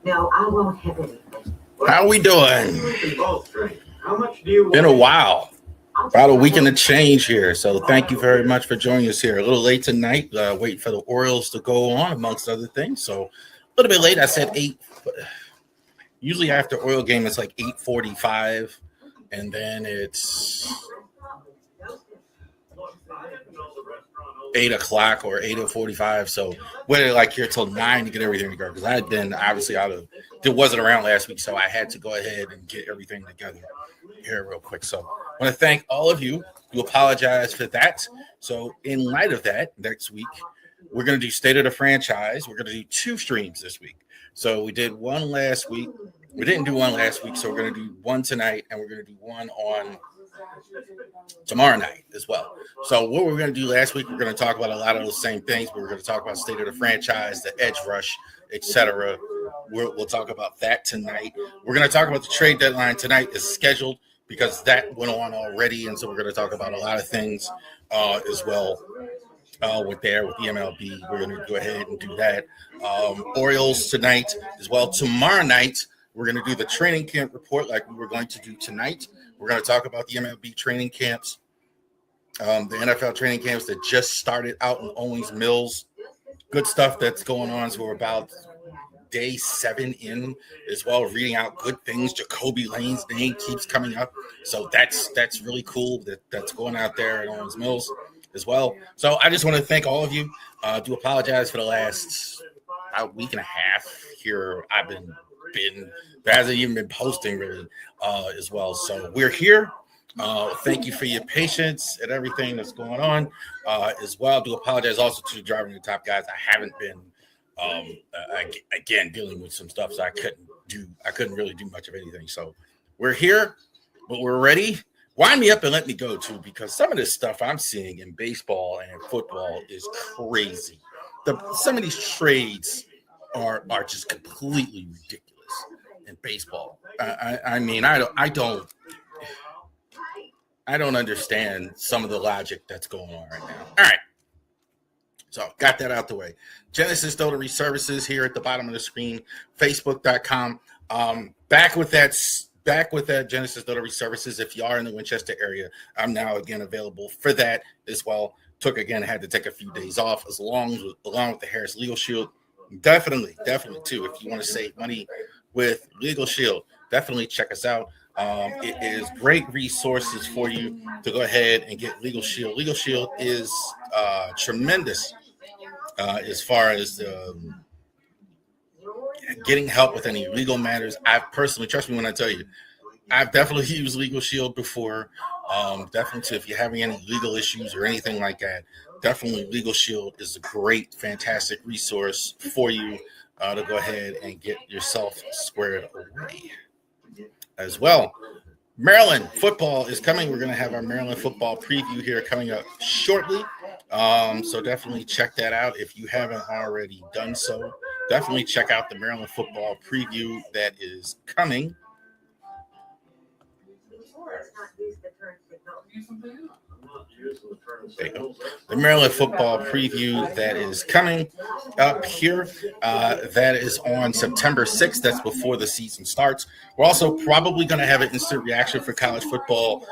No, I won't have anything. How we doing? How much do you Been a while. About a week and a change here. So thank you very much for joining us here. A little late tonight, waiting for the Orioles to go on, amongst other things. So a little bit late. I said 8. Usually after Oriole game, it's like 8:45. And then it's 8 o'clock or 8:45. So waited like here till 9 to get everything together. Because I had been obviously it wasn't around last week. So I had to go ahead and get everything together here real quick. So I want to thank all of you. You apologize for that. So in light of that, next week, we're going to do State of the Franchise. We're going to do 2 streams this week. So we did one last week. We didn't do one last week, so we're going to do one tonight, and we're going to do one on tomorrow night as well. So what we're going to do last week, we're going to talk about a lot of those same things, but we're going to talk about State of the Franchise, the edge rush, etc. We'll talk about that tonight. We're going to talk about the trade deadline tonight is scheduled because that went on already, and so we're going to talk about a lot of things as well. With the MLB, we're going to go ahead and do that. Orioles tonight as well. Tomorrow night, we're going to do the training camp report like we were going to do tonight. We're going to talk about the MLB training camps, the NFL training camps that just started out in Owings Mills. Good stuff that's going on. So we're about day 7 in as well, reading out good things. Jacoby Lane's name keeps coming up. So that's really cool that's going out there at Owings Mills as well. So I just want to thank all of you. Do apologize for the last week and a half here. I've been hasn't even been posting really as well. So we're here. Thank you for your patience and everything that's going on as well. Do apologize also to the driver and the top guys. I haven't been again dealing with some stuff, so I couldn't really do much of anything. So we're here, but we're ready. Wind me up and let me go too, because some of this stuff I'm seeing in baseball and football is crazy. Some of these trades are just completely ridiculous in baseball. I mean, I don't understand some of the logic that's going on right now. All right. So got that out the way. Genesis Notary Services here at the bottom of the screen, Facebook.com. Back with that Genesis Notary Services. If you are in the Winchester area, I'm now again available for that as well. Had to take a few days off along with the Harris Legal Shield. Definitely too. If you want to save money with Legal Shield, definitely check us out. It is great resources for you to go ahead and get Legal Shield. Legal Shield is tremendous as far as getting help with any legal matters. I've personally, trust me when I tell you, I've definitely used Legal Shield before. Definitely too, if you're having any legal issues or anything like that, definitely Legal Shield is a great, fantastic resource for you to go ahead and get yourself squared away as well. Maryland football is coming. We're going to have our Maryland football preview here coming up shortly. So definitely check that out if you haven't already done so. Definitely check out the Maryland football preview that is coming. The Maryland football preview that is coming up here. That is on September 6th. That's before the season starts. We're also probably going to have an instant reaction for college football,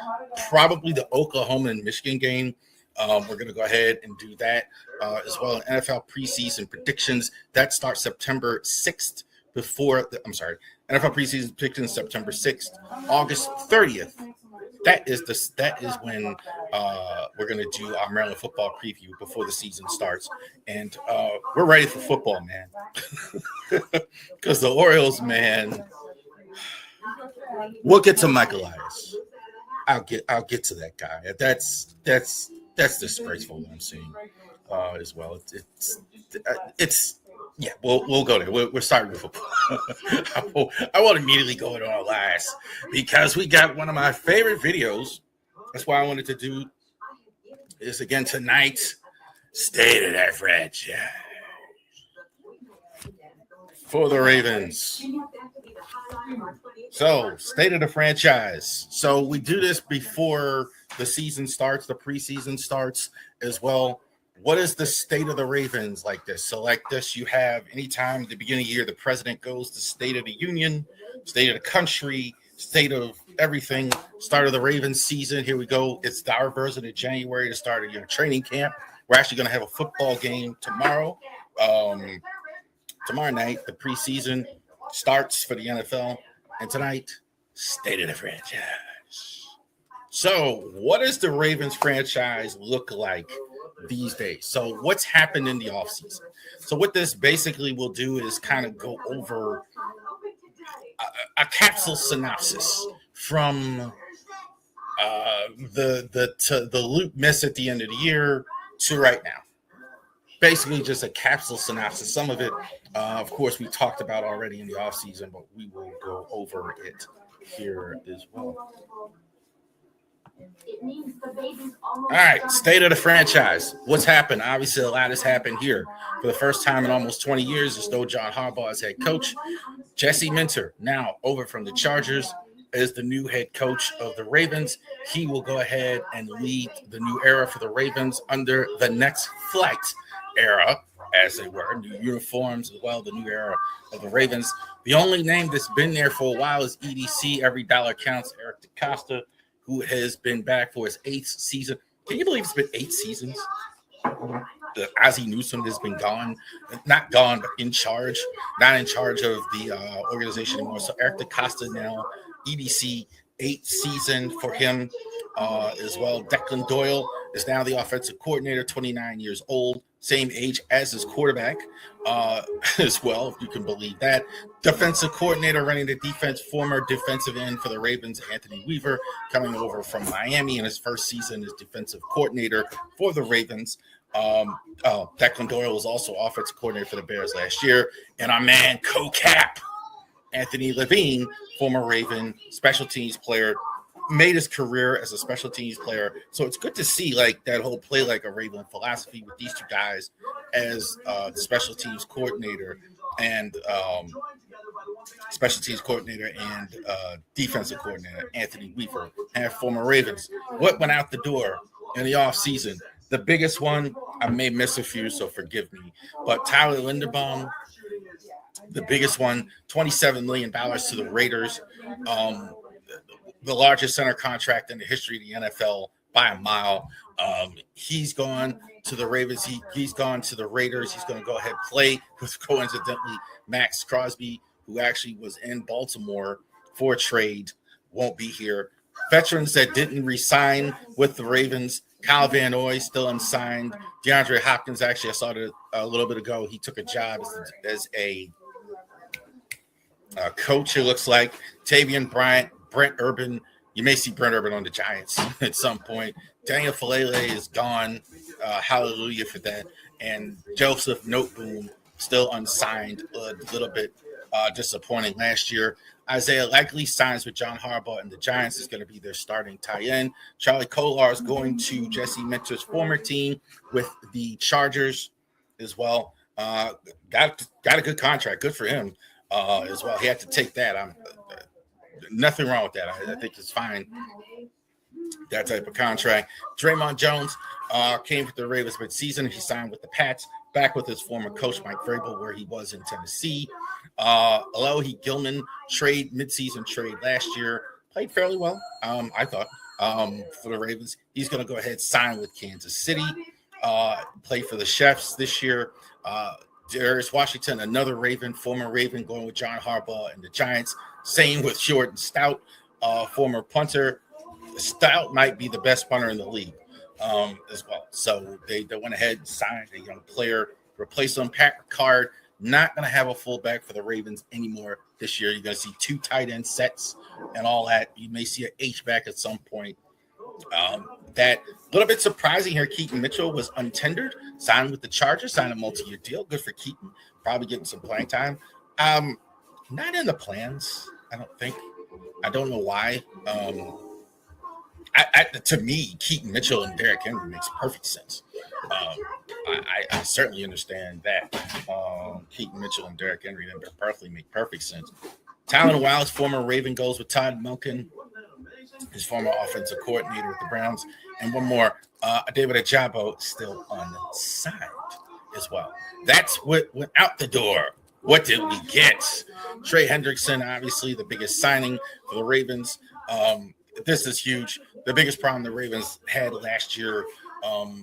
probably the Oklahoma and Michigan game. We're going to go ahead and do that as well. NFL preseason predictions that starts September 6th. NFL preseason predictions September 6th, August 30th. That is when we're going to do our Maryland football preview before the season starts. And we're ready for football, man. Because the Orioles, man, we'll get to Michael Elias. I'll get to that guy. That's disgraceful what I'm seeing as well. It's yeah, we'll go there. We're starting with football. I won't immediately go into our last because we got one of my favorite videos. That's why I wanted to do this again tonight. State of that franchise for the Ravens. So, state of the franchise. So we do this before the season starts, the preseason starts as well. what is the state of the Ravens like this? So like this, you have anytime at the beginning of the year, the president goes to State of the Union, State of the country, state of everything, start of the Ravens season. Here we go. It's our version of January to start of your training camp. We're actually going to have a football game tomorrow. Tomorrow night, the preseason starts for the NFL. And tonight, state of the franchise. So what does the Ravens franchise look like these days? So what's happened in the offseason? So what this basically will do is kind of go over a capsule synopsis from the loop miss at the end of the year to right now. Basically just a capsule synopsis. Some of it, of course, we talked about already in the offseason, but we will go over it here as well. All right, state of the franchise. What's happened? Obviously, a lot has happened here. For the first time in almost 20 years, there's no John Harbaugh as head coach. Jesse Minter, now over from the Chargers, is the new head coach of the Ravens. He will go ahead and lead the new era for the Ravens under the next flight era, as they were, new uniforms as well, the new era of the Ravens. The only name that's been there for a while is EDC, every dollar counts, Eric DeCosta, who has been back for his 8th season. Can you believe it's been 8 seasons? Ozzie Newsome has been gone, not gone, but in charge, not in charge of the organization anymore. So Eric DeCosta now, EDC, 8th season for him as well. Declan Doyle is now the offensive coordinator, 29 years old, same age as his quarterback as well, if you can believe that. Defensive coordinator running the defense, former defensive end for the Ravens, Anthony Weaver, coming over from Miami in his first season as defensive coordinator for the Ravens. Declan Doyle was also offensive coordinator for the Bears last year. And our man, co-cap, Anthony Levine, former Raven special teams player, made his career as a special teams player. So it's good to see like that whole play like a Raven philosophy with these two guys as the special teams coordinator and defensive coordinator, Anthony Weaver, and former Ravens. What went out the door in the offseason? The biggest one, I may miss a few, so forgive me, but Tyler Linderbaum, the biggest one, $27 million to the Raiders. The largest center contract in the history of the NFL by a mile. He's gone to the Ravens. He's gone to the Raiders. He's going to go ahead and play with, coincidentally, Max Crosby, who actually was in Baltimore for a trade, won't be here. Veterans that didn't re-sign with the Ravens, Kyle Van Noy still unsigned. DeAndre Hopkins, actually, I saw it a little bit ago. He took a job as a coach, it looks like. Tavion Bryant, Brent Urban. You may see Brent Urban on the Giants at some point. Daniel Falele is gone. Hallelujah for that. And Joseph Noteboom still unsigned. A little bit disappointing last year. Isaiah likely signs with John Harbaugh, and the Giants is going to be their starting tight end. Charlie Kolar is going to Jesse Minter's former team with the Chargers as well. Got a good contract. Good for him as well. He had to take that. Nothing wrong with that. I think it's fine. That type of contract. Draymond Jones came with the Ravens mid-season. He signed with the Pats, back with his former coach, Mike Vrabel, where he was in Tennessee. Alohi Gilman mid-season trade last year. Played fairly well, I thought, for the Ravens. He's going to go ahead and sign with Kansas City. Play for the Chefs this year. Darius Washington, another Raven, former Raven, going with John Harbaugh and the Giants. Same with Jordan Stout, former punter. Stout might be the best punter in the league as well. So they went ahead and signed a young player, replaced him. Pat Ricard, not going to have a fullback for the Ravens anymore this year. You're going to see 2 tight end sets and all that. You may see an H-back at some point. That a little bit surprising here. Keaton Mitchell was untendered, signed with the Chargers, signed a multi-year deal. Good for Keaton. Probably getting some playing time. Not in the plans, I don't think. I don't know why. To me, Keaton Mitchell and Derrick Henry makes perfect sense. I certainly understand that. Keaton Mitchell and Derrick Henry make perfect sense. Talon Wiles, former Raven, goes with Todd Monken. his former offensive coordinator with the Browns, and one more, David Ajabo, still on the side as well. That's what went out the door. What did we get? Trey Hendrickson, obviously the biggest signing for the Ravens. This is huge. The biggest problem the Ravens had last year,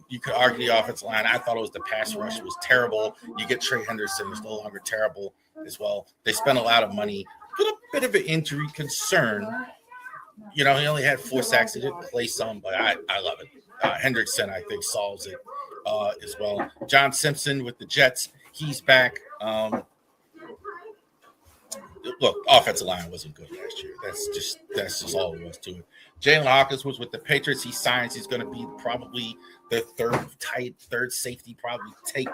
you could argue the offensive line. I thought it was the pass rush was terrible. You get Trey Hendrickson, who's no longer terrible as well. They spent a lot of money. A little bit of an injury concern. He only had 4 sacks. He didn't play some, but I love it. Hendrickson, I think, solves it as well. John Simpson with the Jets. He's back. Look, offensive line wasn't good last year. That's just all there was to it. Jalen Hawkins was with the Patriots. He signs. He's going to be probably the third safety, probably take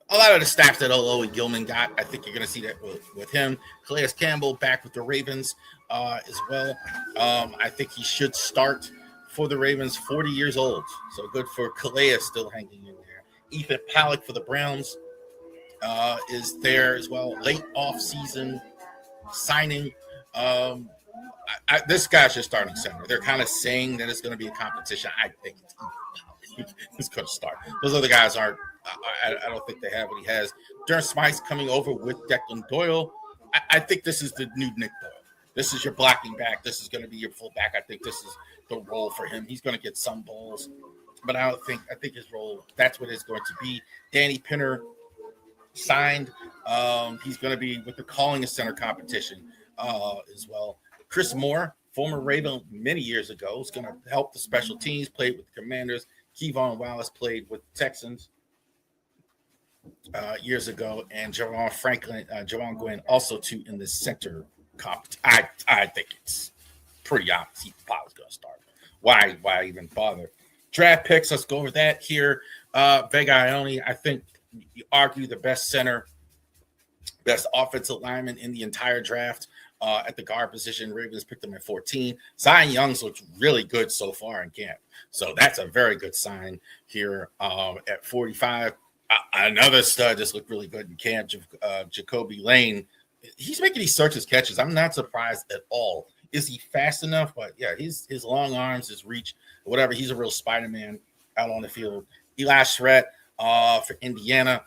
a lot of the snaps that Oloy Gilman got. I think you're going to see that with him. Calais Campbell back with the Ravens as well. I think he should start for the Ravens, 40 years old. So good for Calais still hanging in there. Ethan Pollock for the Browns is there as well. Late off-season signing. This guy's just starting center. They're kind of saying that it's going to be a competition. I think it's going to start. Those other guys aren't. I don't think they have what he has. Durham Smythe's coming over with Declan Doyle. I think this is the new Nick Doyle. This is your blocking back. This is going to be your fullback. I think this is the role for him. He's going to get some balls, but I think his role, that's what it's going to be. Danny Pinner signed. He's going to be with the calling a center competition as well. Chris Moore, former Raven many years ago, is going to help the special teams, played with the Commanders. Kevon Wallace played with the Texans years ago, and Jawan Gwynn also too in the center competition. I think it's pretty obvious he's probably going to start. Why even bother? Draft picks, let's go over that here. Vega Ione, I think you argue the best center, best offensive lineman in the entire draft. At the guard position, Ravens picked him at 14. Zion Young's looked really good so far in camp. So that's a very good sign here at 45. Another stud just looked really good in camp, Jacoby Lane. He's making these searches catches. I'm not surprised at all. Is he fast enough? But yeah, his long arms, his reach, whatever. He's a real Spider-Man out on the field. Eli Shrett for Indiana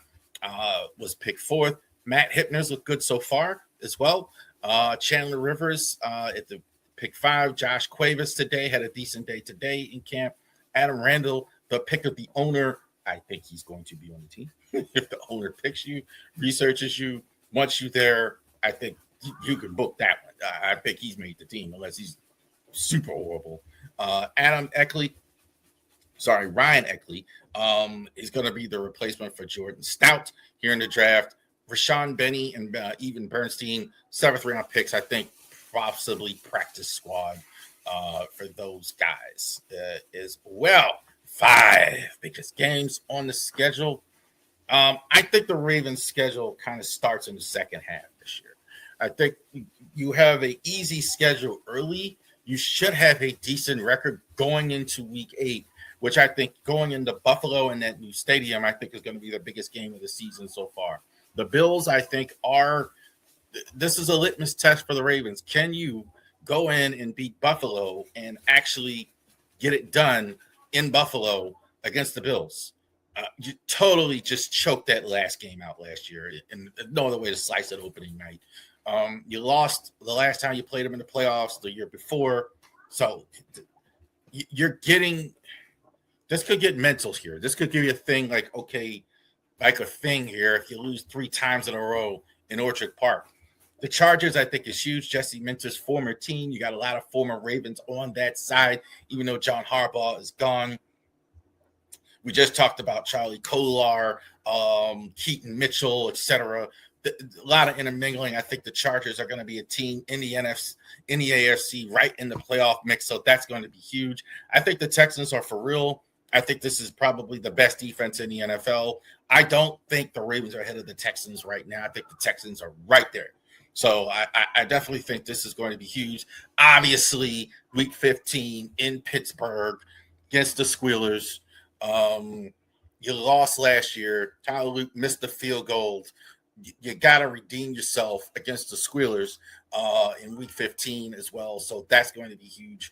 was picked 4th. Matt Hippner's looked good so far as well. Chandler Rivers at the pick 5. Josh Cuevas today had a decent day today in camp. Adam Randall, the pick of the owner. I think he's going to be on the team. If the owner picks you, researches you, wants you there, I think you can book that one. I think he's made the team unless he's super horrible. Ryan Eckley is going to be the replacement for Jordan Stout here in the draft. Rashawn Benny and Evan Bernstein, 7th round picks, I think possibly practice squad for those guys as well. 5 biggest games on the schedule. I think the Ravens' schedule kind of starts in the second half this year. I think you have an easy schedule early. You should have a decent record going into week 8, which I think going into Buffalo and that new stadium, I think is going to be the biggest game of the season so far. The Bills, I think, this is a litmus test for the Ravens. Can you go in and beat Buffalo and actually get it done in Buffalo against the Bills? You totally just choked that last game out last year, and no other way to slice it opening night. You lost the last time you played them in the playoffs the year before. So you're getting – this could get mental here. This could give you a thing like a thing here if you lose 3 times in a row in Orchard Park. The Chargers, I think, is huge. Jesse Minter's former team. You got a lot of former Ravens on that side, even though John Harbaugh is gone. We just talked about Charlie Kolar, Keaton Mitchell, etc. A lot of intermingling. I think the Chargers are going to be a team in the AFC, right in the playoff mix. So that's going to be huge. I think the Texans are for real. I think this is probably the best defense in the NFL. I don't think the Ravens are ahead of the Texans right now. I think the Texans are right there. So I definitely think this is going to be huge. Obviously, week 15 in Pittsburgh against the Squealers. You lost last year. Tyler Luke missed the field goal you got to redeem yourself against the Squealers in Week 15 as well. So that's going to be a huge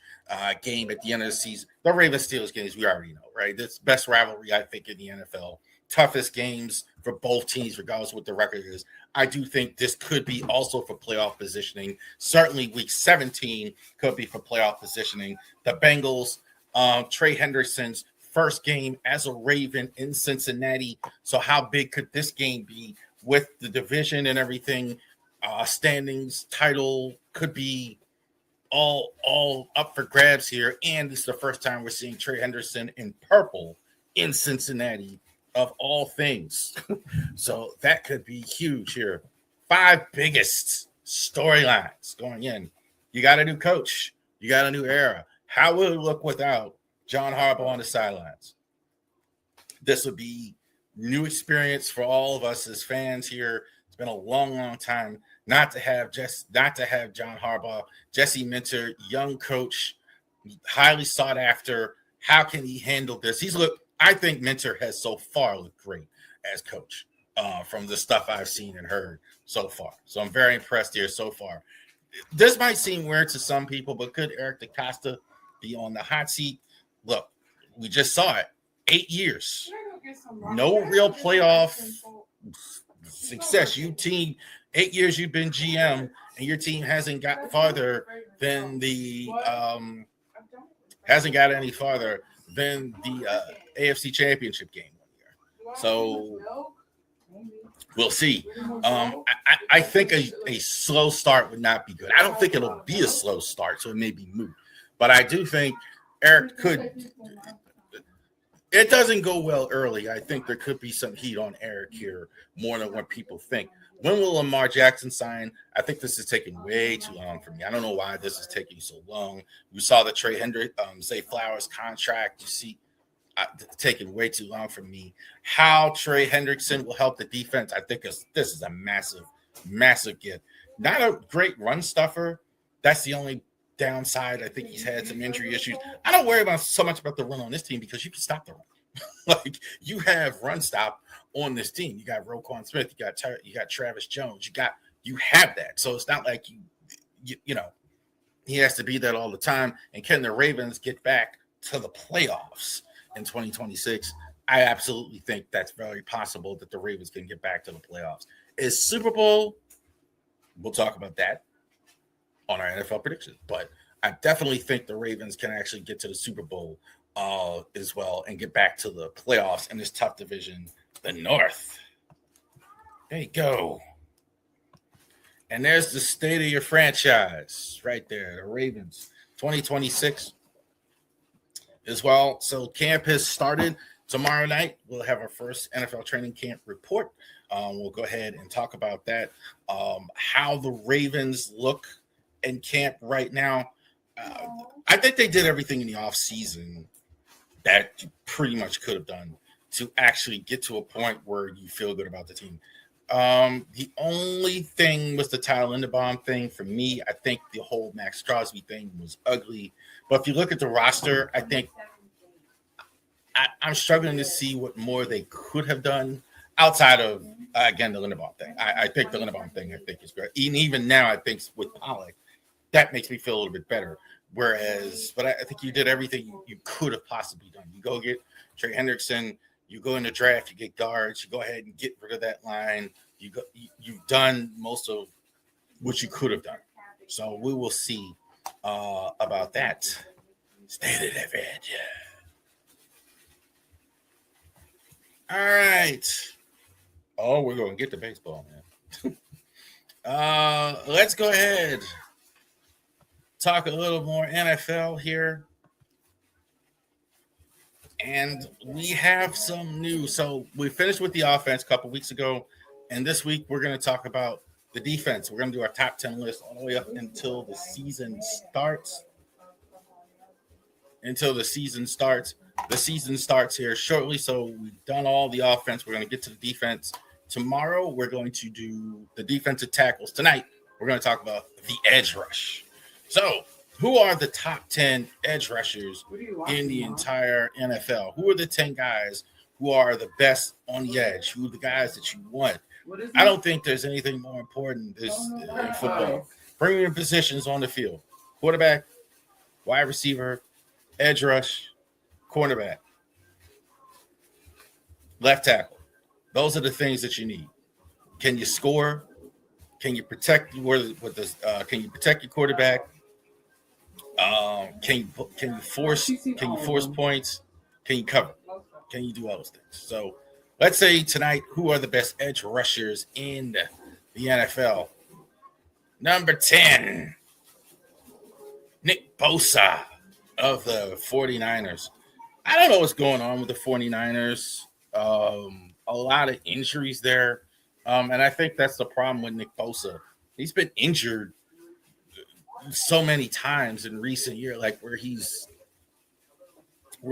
game at the end of the season. The Ravens-Steelers games, we already know, right? That's best rivalry, I think, in the NFL. Toughest games for both teams, regardless of what the record is. I do think this could be also for playoff positioning. Certainly Week 17 could be for playoff positioning. The Bengals, Trey Hendrickson's first game as a Raven in Cincinnati. So how big could this game be with the division and everything? Standings, title could be all up for grabs here. And this is the first time we're seeing Trey Hendrickson in purple in Cincinnati, of all things. So that could be huge here. 5 biggest storylines going in. You got a new coach. You got a new era. How will it look without John Harbaugh on the sidelines? This would be new experience for all of us as fans here. It's been a long time not to have John Harbaugh, Jesse Minter, young coach, highly sought after. How can he handle this? I think Minter has so far looked great as coach from the stuff I've seen and heard so far. So I'm very impressed here so far. This might seem weird to some people, but could Eric DeCosta be on the hot seat? Look, we just saw it. 8 years. No real playoff success. 8 years you've been GM, and your team hasn't got farther than hasn't got any farther than the AFC Championship game 1 year. So we'll see. I think a slow start would not be good. I don't think it'll be a slow start, so it may be moot. But I do think Eric could. It doesn't go well early. I think there could be some heat on Eric here more than what people think. When will Lamar Jackson sign? I think this is taking way too long for me. I don't know why this is taking so long. We saw the Trey Zay Flowers contract. You see, taking way too long for me. How Trey Hendrickson will help the defense, I think this is a massive, massive gift. Not a great run stuffer. That's the only downside. I think he's had some injury issues. I don't worry so much about the run on this team because you can stop the run. Like, you have run stop on this team. You got Roquan Smith. You got Travis Jones. You have that. So it's not like you know he has to be there all the time. And can the Ravens get back to the playoffs in 2026? I absolutely think that's very possible that the Ravens can get back to the playoffs. Is Super Bowl? We'll talk about that on our NFL predictions. But I definitely think the Ravens can actually get to the Super Bowl as well and get back to the playoffs in this tough division, the North. There you go. And there's the state of your franchise right there, the Ravens, 2026 as well. So camp has started. Tomorrow night, we'll have our first NFL training camp report. We'll go ahead and talk about that. How the Ravens look in camp right now. I think they did everything in the offseason that you pretty much could have done to actually get to a point where you feel good about the team. The only thing was the Tyler Linderbaum thing for me. I think the whole Max Crosby thing was ugly. But if you look at the roster, I think I'm struggling to see what more they could have done outside of, again, the Linderbaum thing. I think the Linderbaum thing, is great. Even now, I think with Pollock, that makes me feel a little bit better. But I think you did everything you could have possibly done. You go get Trey Hendrickson, you go in the draft, you get guards, you go ahead and get rid of that line. You've done most of what you could have done. So we will see about that. State of the edge. All right. Oh, we're going to get the baseball, man. Let's go ahead. Talk a little more NFL here. And we have some news. So we finished with the offense a couple weeks ago. And this week we're going to talk about the defense. We're going to do our top 10 list all the way up until the season starts. The season starts here shortly. So we've done all the offense. We're going to get to the defense. Tomorrow we're going to do the defensive tackles. Tonight we're going to talk about the edge rush. So, who are the top 10 edge rushers in the entire NFL? Who are the 10 guys who are the best on the edge? Who are the guys that you want? I don't think there's anything more important in football. Premium positions on the field: quarterback, wide receiver, edge rush, cornerback, left tackle. Those are the things that you need. Can you score? Can you protect Can you protect your quarterback? Can you force points? Can you cover? Can you do all those things? So let's say tonight, who are the best edge rushers in the NFL? Number 10, Nick Bosa of the 49ers. I don't know what's going on with the 49ers. A lot of injuries there. And I think that's the problem with Nick Bosa. He's been injured so many times in recent years, like where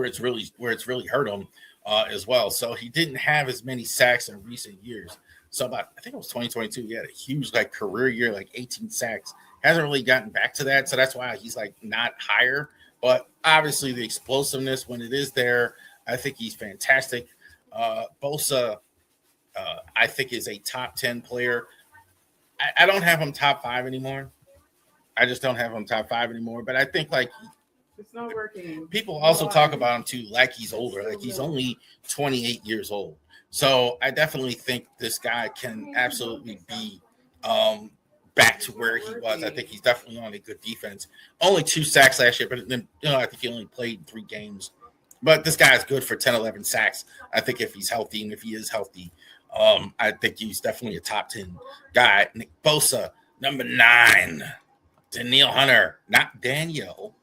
it's really hurt him as well. So he didn't have as many sacks in recent years. So I think it was 2022. He had a huge career year, 18 sacks. Hasn't really gotten back to that. So that's why he's not higher. But obviously the explosiveness when it is there, I think he's fantastic. Bosa, I think, is a top 10 player. I don't have him top 5 anymore. I just don't have him top 5 anymore. But I think it's not working. People also talk about him too, like he's older, like he's only 28 years old. So I definitely think this guy can absolutely be back to where he was. I think he's definitely on a good defense. Only 2 sacks last year, but then I think he only played 3 games. But this guy is good for 10, 11 sacks. I think if he's healthy, and if he is healthy, I think he's definitely a top 10 guy. Nick Bosa, number 9. Danielle Hunter, not Danielle.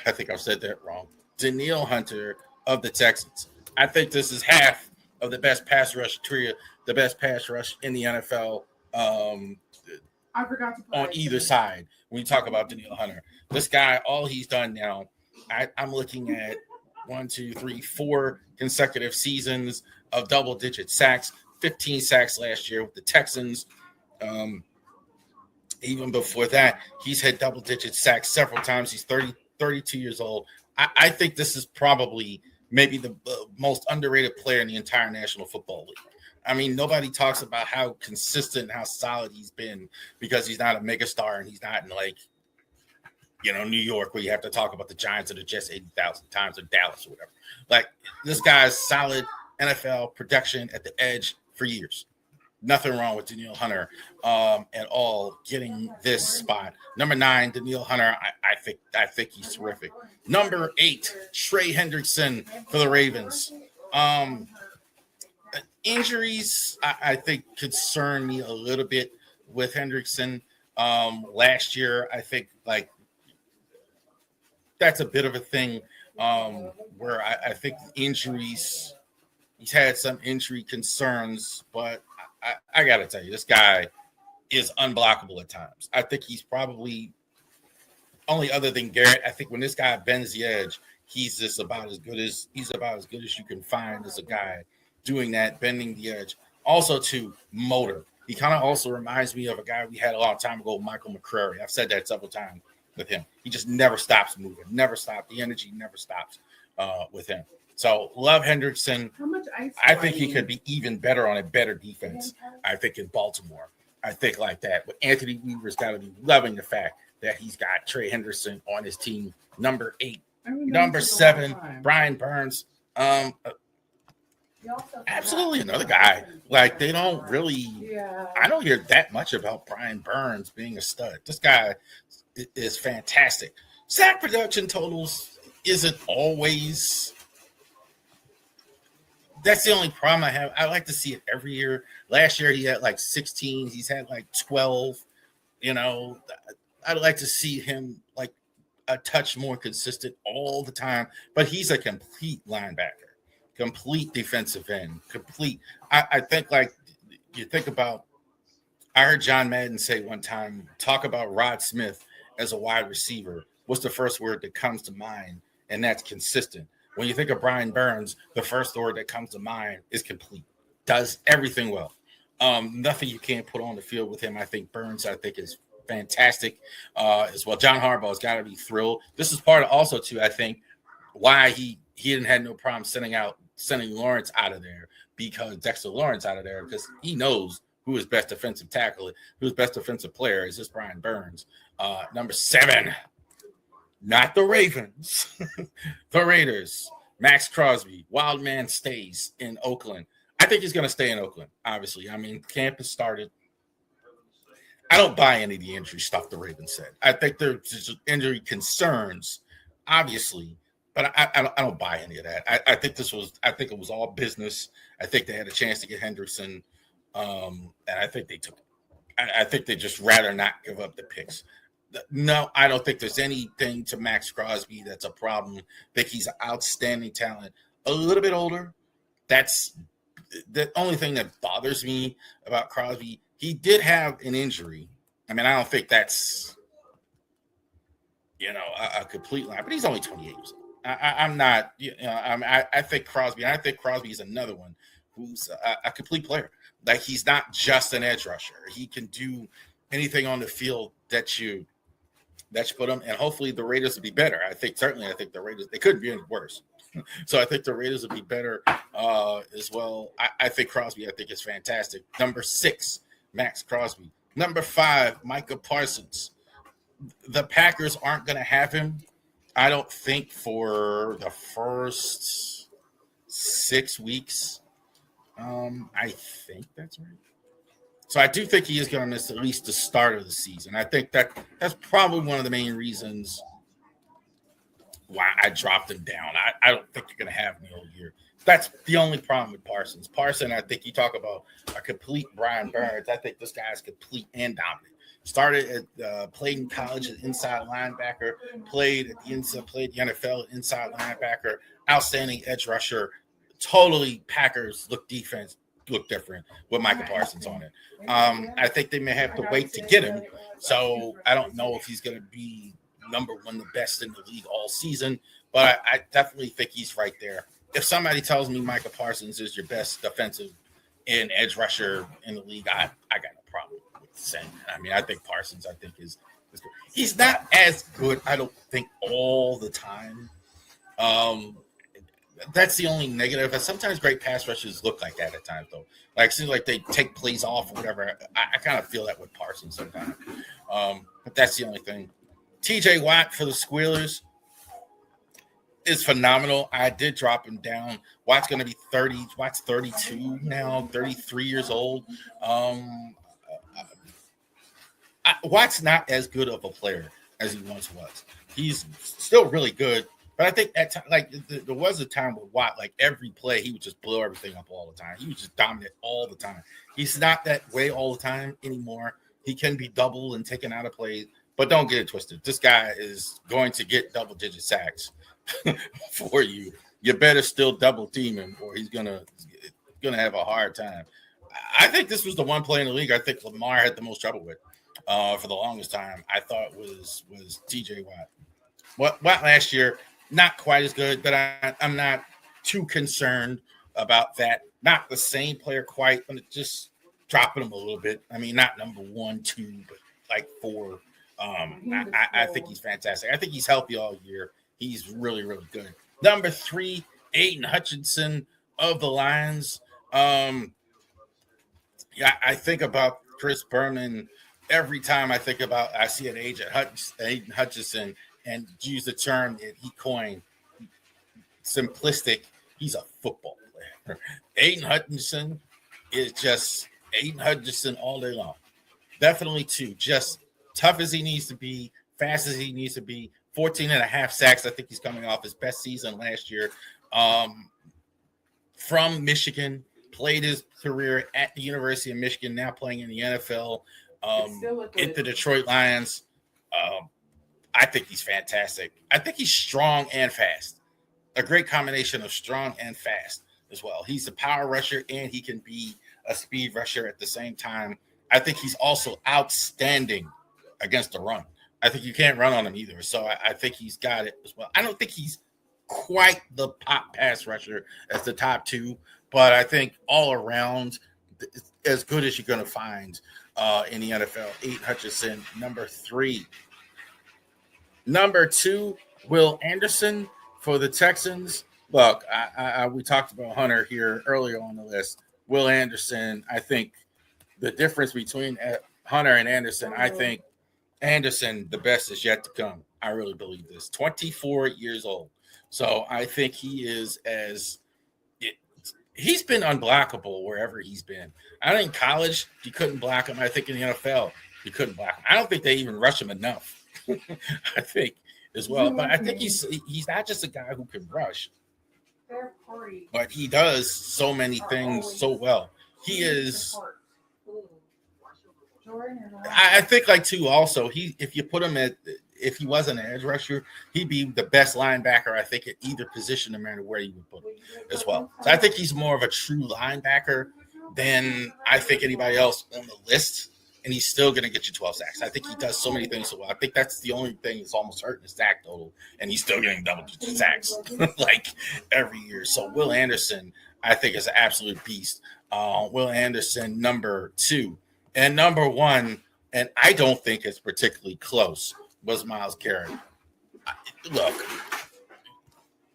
I think I've said that wrong. Danielle Hunter of the Texans. I think this is half of the best pass rush trio, the best pass rush in the NFL I forgot to on either side when you talk about Danielle Hunter. This guy, all he's done now, I'm looking at 4 consecutive seasons of double-digit sacks, 15 sacks last year with the Texans. Even before that, he's had double-digit sacks several times. He's 32 years old. I think this is probably maybe the most underrated player in the entire National Football League. I mean, nobody talks about how consistent and how solid he's been because he's not a megastar and he's not in New York where you have to talk about the Giants or the Jets 80,000 times or Dallas or whatever. This guy's solid NFL production at the edge for years. Nothing wrong with Danielle Hunter at all getting this spot. Number 9, Danielle Hunter. I think he's terrific. Number 8, Trey Hendrickson for the Ravens. Injuries, I think, concern me a little bit with Hendrickson. Last year, I think that's a bit of a thing where I think injuries. He's had some injury concerns, but I got to tell you, this guy is unblockable at times. I think he's probably only other than Garrett. I think when this guy bends the edge, he's about as good as you can find as a guy doing that, bending the edge. Also, to motor. He kind of also reminds me of a guy we had a long time ago, Michael McCrary. I've said that several times with him. He just never stops moving, never stops. The energy never stops with him. So love Hendrickson. How much ice? I think he could be even better on a better defense. I think in Baltimore. I think like that. But Anthony Weaver's got to be loving the fact that he's got Trey Hendrickson on his team. Number 8. Number 7, Brian Burns. Absolutely another guy. They don't really. Yeah. I don't hear that much about Brian Burns being a stud. This guy is fantastic. Sack production totals isn't always. That's the only problem I have. I like to see it every year. Last year he had 16. He's had 12. I'd like to see him a touch more consistent all the time. But he's a complete linebacker, complete defensive end, complete. I think you think about. I heard John Madden say one time, talk about Rod Smith as a wide receiver. What's the first word that comes to mind? And that's consistent. When you think of Brian Burns, the first word that comes to mind is complete. Does everything well. Nothing you can't put on the field with him. I think Burns, is fantastic as well. John Harbaugh has got to be thrilled. This is part of also, too, I think, why he didn't have no problem sending Lawrence out of there, because Dexter Lawrence out of there, because he knows who is best defensive tackle, who's best defensive player. Is this Brian Burns? Number 7, not the Ravens, the Raiders. Max Crosby, wild man, stays in Oakland. I think he's going to stay in Oakland, obviously. I mean, camp has started. I don't buy any of the injury stuff the Ravens said. I think there's just injury concerns, obviously, but I don't buy any of that. I think it was all business. I think they had a chance to get Hendrickson, and I think they took it. I think they just rather not give up the picks. No, I don't think there's anything to Max Crosby that's a problem. I think he's an outstanding talent. A little bit older. That's the only thing that bothers me about Crosby. He did have an injury. I mean, I don't think that's, a complete lie, but he's only 28 years old. I'm not, I think Crosby, and I think Crosby is another one who's a complete player. Like, he's not just an edge rusher. He can do anything on the field that you put him, and hopefully the Raiders will be better. I think the Raiders, they couldn't be any worse. So I think the Raiders will be better as well. I think Crosby, is fantastic. Number 6, Max Crosby. Number 5, Micah Parsons. The Packers aren't going to have him, I don't think, for the first 6 weeks. I think that's right. So I do think he is going to miss at least the start of the season. I think that's probably one of the main reasons why I dropped him down. I don't think you're going to have him the whole year. That's the only problem with Parsons. I think you talk about a complete Brian Burns. I think this guy is complete and dominant. Started at played in college as inside linebacker, played the NFL inside linebacker, outstanding edge rusher. Totally Packers look different with Micah Parsons on it. I think they may have to wait to get him. So I don't know if he's going to be number 1, the best in the league all season, but I definitely think he's right there. If somebody tells me Micah Parsons is your best defensive and edge rusher in the league, I got no problem with saying that. I mean, I think Parsons, is good. He's not as good, I don't think, all the time. That's the only negative. Sometimes great pass rushes look like that at times, though. Like, it seems like they take plays off or whatever. I kind of feel that with Parsons sometimes. But that's the only thing. TJ Watt for the Squealers is phenomenal. I did drop him down. Watt's going to be 30. Watt's 32 now, 33 years old. Watt's not as good of a player as he once was. He's still really good. But I think there was a time with Watt, like every play, he would just blow everything up all the time. He was just dominant all the time. He's not that way all the time anymore. He can be doubled and taken out of plays, but don't get it twisted. This guy is going to get double-digit sacks for you. You better still double team him, or he's gonna have a hard time. I think this was the one play in the league I think Lamar had the most trouble with for the longest time. I thought was TJ Watt. Watt last year, not quite as good, but I'm not too concerned about that. Not the same player quite, but just dropping him a little bit. I mean, not number 1, 2, but like 4. I think he's fantastic. I think he's healthy all year. He's really, really good. Number 3, Aiden Hutchinson of the Lions. I think about Chris Berman every time I see an age at Aiden Hutchinson, and use the term that he coined, simplistic. He's a football player. Aiden Hutchinson is just Aiden Hutchinson all day long. Definitely 2. Just tough as he needs to be, fast as he needs to be. 14.5 sacks. I think he's coming off his best season last year. From Michigan, played his career at the University of Michigan, now playing in the NFL. At the Detroit Lions. I think he's fantastic. I think he's strong and fast. A great combination of strong and fast as well. He's a power rusher, and he can be a speed rusher at the same time. I think he's also outstanding against the run. I think you can't run on him either. So I think he's got it as well. I don't think he's quite the pop pass rusher as the top 2, but I think all around as good as you're going to find in the NFL. Aiden Hutchinson, number 3. Number 2, Will Anderson for the Texans. Look, we talked about Hunter here earlier on the list. Will Anderson, I think the difference between Hunter and Anderson, I think Anderson, the best is yet to come. I really believe this. 24 years old. So I think he's been unblockable wherever he's been. I think in college, you couldn't block him. I think in the NFL, you couldn't block him. I don't think they even rush him enough. I think as well. But I think he's not just a guy who can rush, but he does so many things so well. He is. I think also if you put him if he wasn't an edge rusher, he'd be the best linebacker, I think, at either position, no matter where you would put him as well. So I think he's more of a true linebacker than I think anybody else on the list, and he's still going to get you 12 sacks. I think he does so many things so well. I think that's the only thing that's almost hurting his sack total, and he's still getting double-digit sacks like every year. So Will Anderson, I think, is an absolute beast. Will Anderson, number 2. And number 1, and I don't think it's particularly close, was Myles Garrett. Look,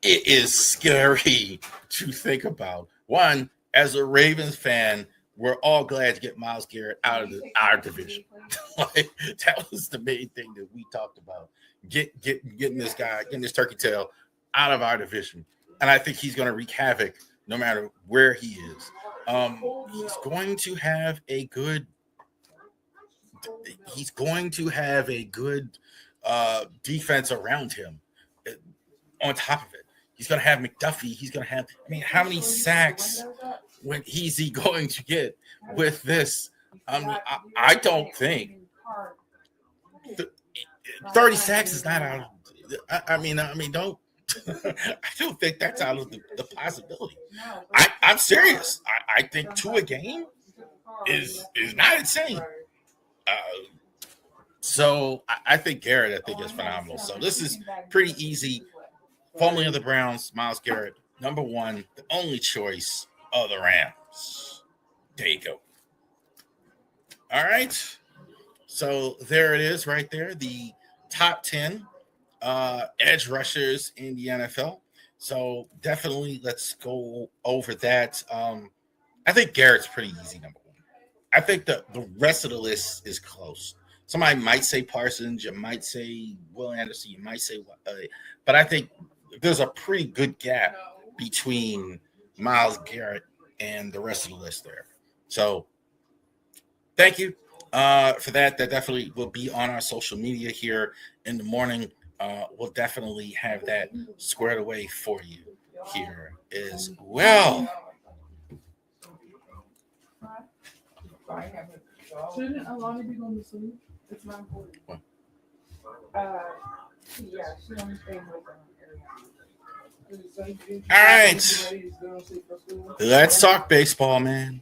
it is scary to think about. One, as a Ravens fan, we're all glad to get Myles Garrett out of our division. That was the main thing that we talked about. Getting this guy, getting this turkey tail out of our division. And I think he's going to wreak havoc no matter where he is. He's going to have a good defense around him. On top of it, he's going to have McDuffie. He's going to have, how many sacks when is he going to get with this? I don't think 30 sacks is not out. Don't. I don't think that's out of the possibility. I'm serious. I think 2 a game is not insane. So I think Garrett, is phenomenal. So this is pretty easy. Formerly of the Browns, Myles Garrett, number 1, the only choice of the Rams. There you go. All right. So there it is right there. The top 10 edge rushers in the NFL. So definitely let's go over that. I think Garrett's pretty easy, number 1. I think the rest of the list is close. Somebody might say Parsons, you might say Will Anderson, you might say, but I think there's a pretty good gap between Myles Garrett and the rest of the list there. So thank you for that. That definitely will be on our social media here in the morning. We'll definitely have that squared away for you here as well. Shouldn't Alana be going to sleep? It's 9:40. Yeah, she only staying with them. All right. Let's talk baseball, man.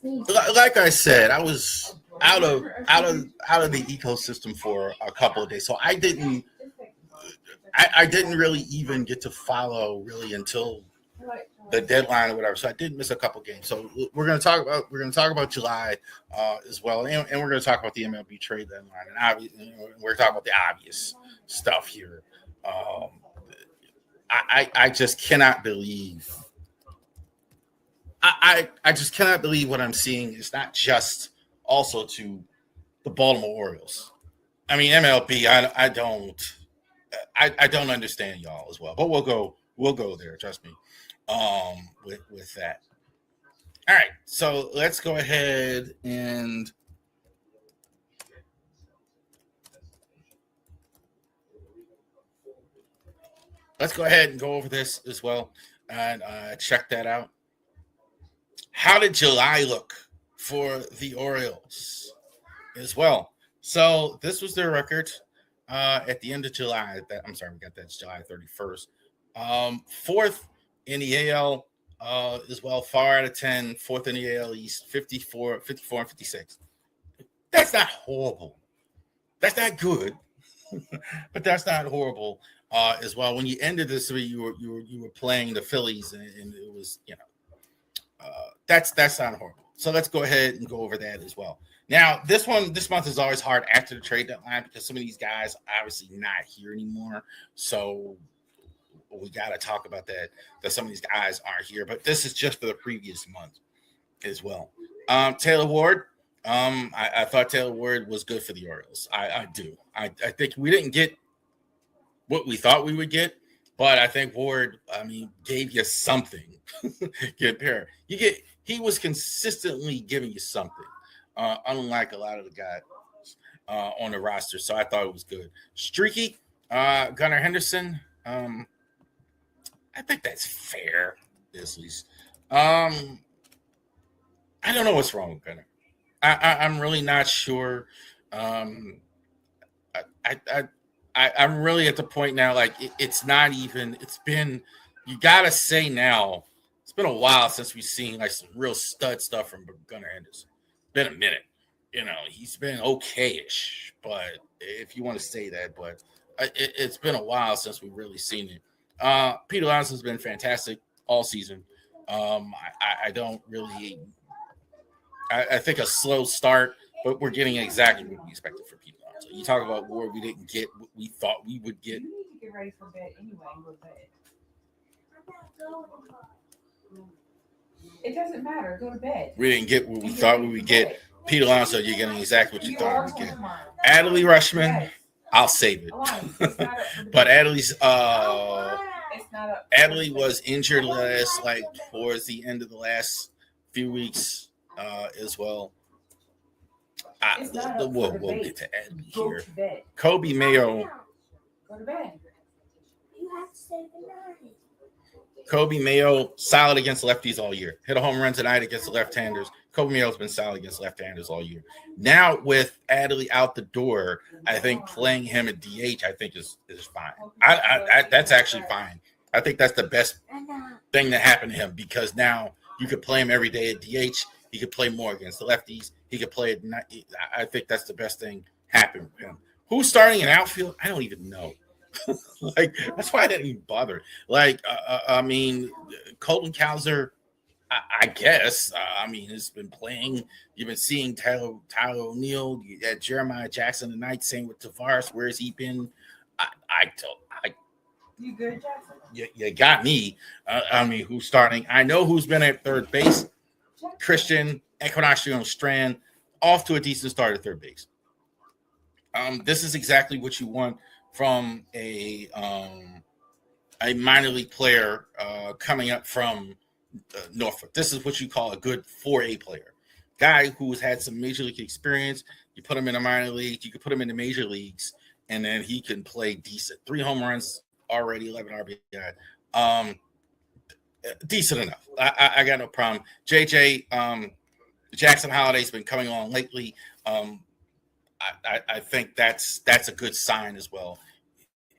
Like I said, I was out of the ecosystem for a couple of days, so I didn't really even get to follow really until the deadline or whatever. So I did miss a couple games. So we're going to talk about July as well, and we're going to talk about the MLB trade deadline, and we're talking about the obvious stuff here. I just cannot believe. I just cannot believe what I'm seeing is not just also to the Baltimore Orioles. MLB. I don't understand y'all as well, but we'll go there. Trust me. With that. All right, so let's go ahead and go over this as well and check that out. How did July look for the Orioles as well? So this was their record at the end of July. We got that July 31st. 4th in the AL as well, far out of 10, 4th in the AL East, 54 and 56. That's not horrible. That's not good, but that's not horrible as well. When you ended this, you were playing the Phillies, and it was that's not horrible. So let's go ahead and go over that as well. Now, this month is always hard after the trade deadline because some of these guys are obviously not here anymore. So we got to talk about that some of these guys aren't here. But this is just for the previous month as well. Taylor Ward. I thought Taylor Ward was good for the Orioles. I do. I think we didn't get what we thought we would get, but I think Ward, gave you something. Get pair. He was consistently giving you something, unlike a lot of the guys on the roster. So I thought it was good. Streaky, Gunnar Henderson. I think that's fair, at least. I don't know what's wrong with Gunnar. I'm really not sure. I'm really at the point now, like it's not even. It's been. You gotta say now. It's been a while since we've seen like some real stud stuff from Gunnar Henderson. Been a minute. He's been okay-ish, but if you want to say that, but it's been a while since we've really seen it. Pete Alonson's been fantastic all season. I don't really. I think a slow start, but we're getting exactly what we expected for Pete Alonso. You talk about where we didn't get what we thought we would get. You need to get ready for bed anyway and go to bed. It doesn't matter. Go to bed. We didn't get what we thought we would get. Pete Alonso, you're getting exactly what you thought we would get. Adley Rushman, I'll save it. But Adley's Adley was injured towards the end of the last few weeks as well. We'll get to Adley here. Kobe Mayo. Go to bed. Kobe Mayo, solid against lefties all year. Hit a home run tonight against the left-handers. Kobe Mayo's been solid against left-handers all year. Now with Adley out the door, I think playing him at DH, I think is fine. That's actually fine. I think that's the best thing that happened to him because now you could play him every day at DH. He could play more against the lefties. He could play at night. I think that's the best thing happened with him. Who's starting in outfield? I don't even know. That's why I didn't even bother. Colton Cowser, I guess. Has been playing. You've been seeing Tyler O'Neill. You had Jeremiah Jackson tonight. Same with Tavares. Where has he been? You good, Jackson? You got me. Who's starting? I know who's been at third base. Christian Encarnacion Strand off to a decent start at third base. This is exactly what you want from a minor league player coming up from Norfolk. This is what you call a good 4A player. Guy who's had some major league experience. You put him in a minor league, you could put him in the major leagues, and then he can play decent. 3 home runs already, 11 RBI. Decent enough. I got no problem. JJ Jackson Holiday's been coming on lately. I think that's a good sign as well.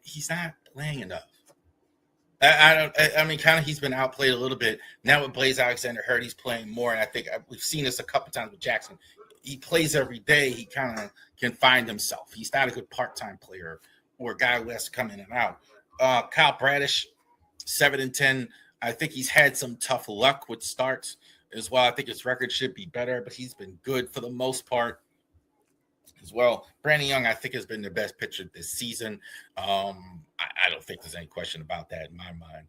He's not playing enough. He's been outplayed a little bit. Now with Blaze Alexander hurt, he's playing more. And I think we've seen this a couple times with Jackson. He plays every day. He kind of can find himself. He's not a good part-time player or a guy who has to come in and out. Kyle Bradish, 7-10. I think he's had some tough luck with starts as well. I think his record should be better, but he's been good for the most part as well. Brandon Young, I think, has been the best pitcher this season. I don't think there's any question about that in my mind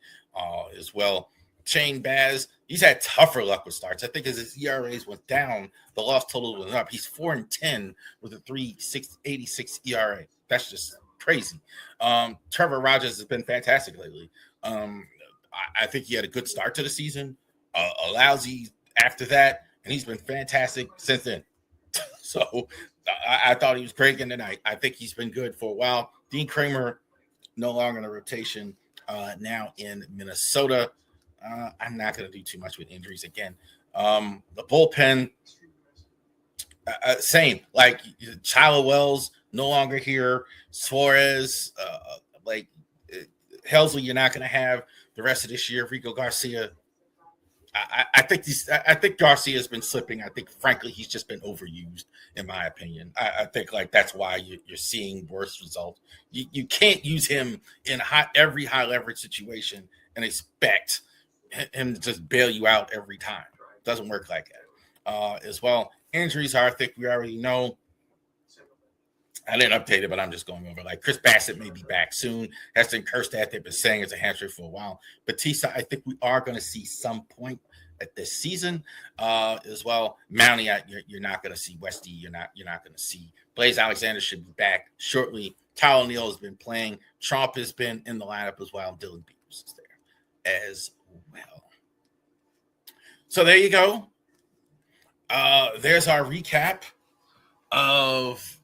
as well. Shane Baz, he's had tougher luck with starts. I think as his ERAs went down, the loss total went up. He's 4-10 with a 3.86 ERA. That's just crazy. Trevor Rogers has been fantastic lately. I think he had a good start to the season, a lousy after that, and he's been fantastic since then. So I thought he was great again tonight. I think he's been good for a while. Dean Kramer, no longer in the rotation, now in Minnesota. I'm not going to do too much with injuries again. The bullpen, same. Like Tyler Wells, no longer here. Suarez, Helsley, you're not going to have the rest of this year. Rico Garcia, I think Garcia has been slipping. I think, frankly, he's just been overused, in my opinion. I think that's why you're seeing worse results. You can't use him in every high leverage situation and expect him to just bail you out every time. It doesn't work like that. As well, injuries are, I think we already know. I didn't update it, but I'm just going over. Like Chris Bassett may be back soon. Heston Kjerstad, they've been saying it's a hamstring for a while. Batista, I think we are going to see some point at this season as well. Mounty, you're not going to see. Westy, you're not going to see. Blaze Alexander should be back shortly. Kyle O'Neill has been playing. Trump has been in the lineup as well. Dylan Beavers is there as well. So there you go. There's our recap of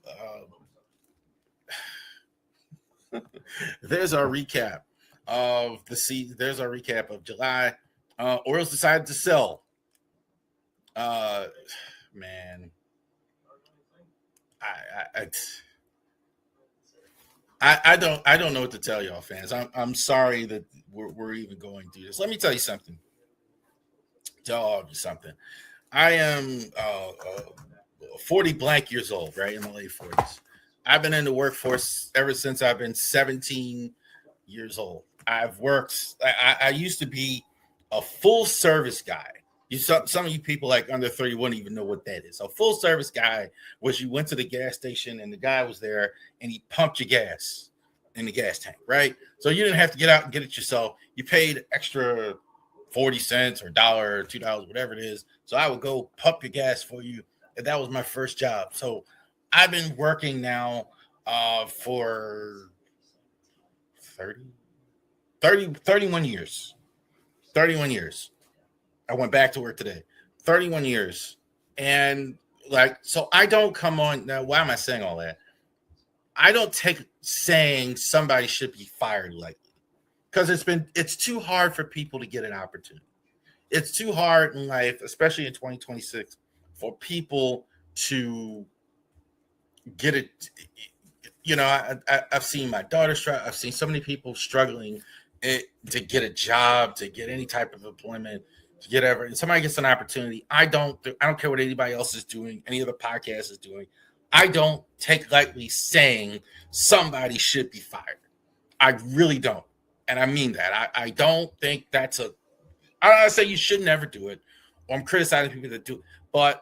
there's our recap of the season. There's our recap of July. Orioles decided to sell. Man, I don't know what to tell y'all, fans. I'm sorry that we're even going through this. Let me tell you something. Tell you something. I am 40 blank years old, right? In my late 40s. I've been in the workforce ever since I've been 17 years old. I've worked. I used to be a full service guy. Some of you people like under 30 wouldn't even know what that is. A full service guy was you went to the gas station and the guy was there and he pumped your gas in the gas tank, right? So you didn't have to get out and get it yourself. You paid extra 40 cents or $1 or $2, whatever it is. So I would go pump your gas for you. And that was my first job. So I've been working now for 31 years. 31 years. I went back to work today. 31 years. And so I don't come on. Now, why am I saying all that? I don't take saying somebody should be fired lightly because it's too hard for people to get an opportunity. It's too hard in life, especially in 2026, for people to get it. I've seen my daughter struggle. I've seen so many people struggling to get a job, to get any type of employment, to get ever. And somebody gets an opportunity. I don't care what anybody else is doing, any other podcast is doing. I don't take lightly saying somebody should be fired. I really don't. And I mean that. I don't think that's I say you should never do it. Or I'm criticizing people that do it. But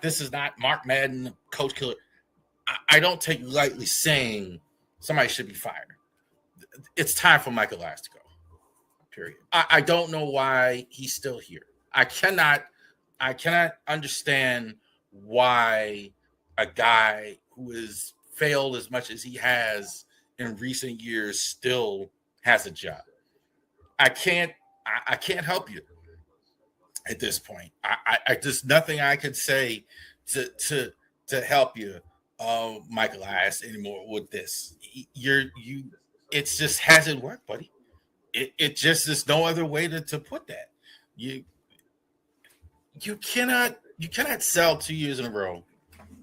this is not Mark Madden, Coach Killer. I don't take lightly saying somebody should be fired. It's time for Michael Elias to go. Period. I don't know why he's still here. I cannot understand why a guy who has failed as much as he has in recent years still has a job. I can't help you at this point. I just nothing I could say to help you, Michael Elias, anymore with this. It just hasn't worked, buddy. It just is no other way to put that. You cannot sell 2 years in a row,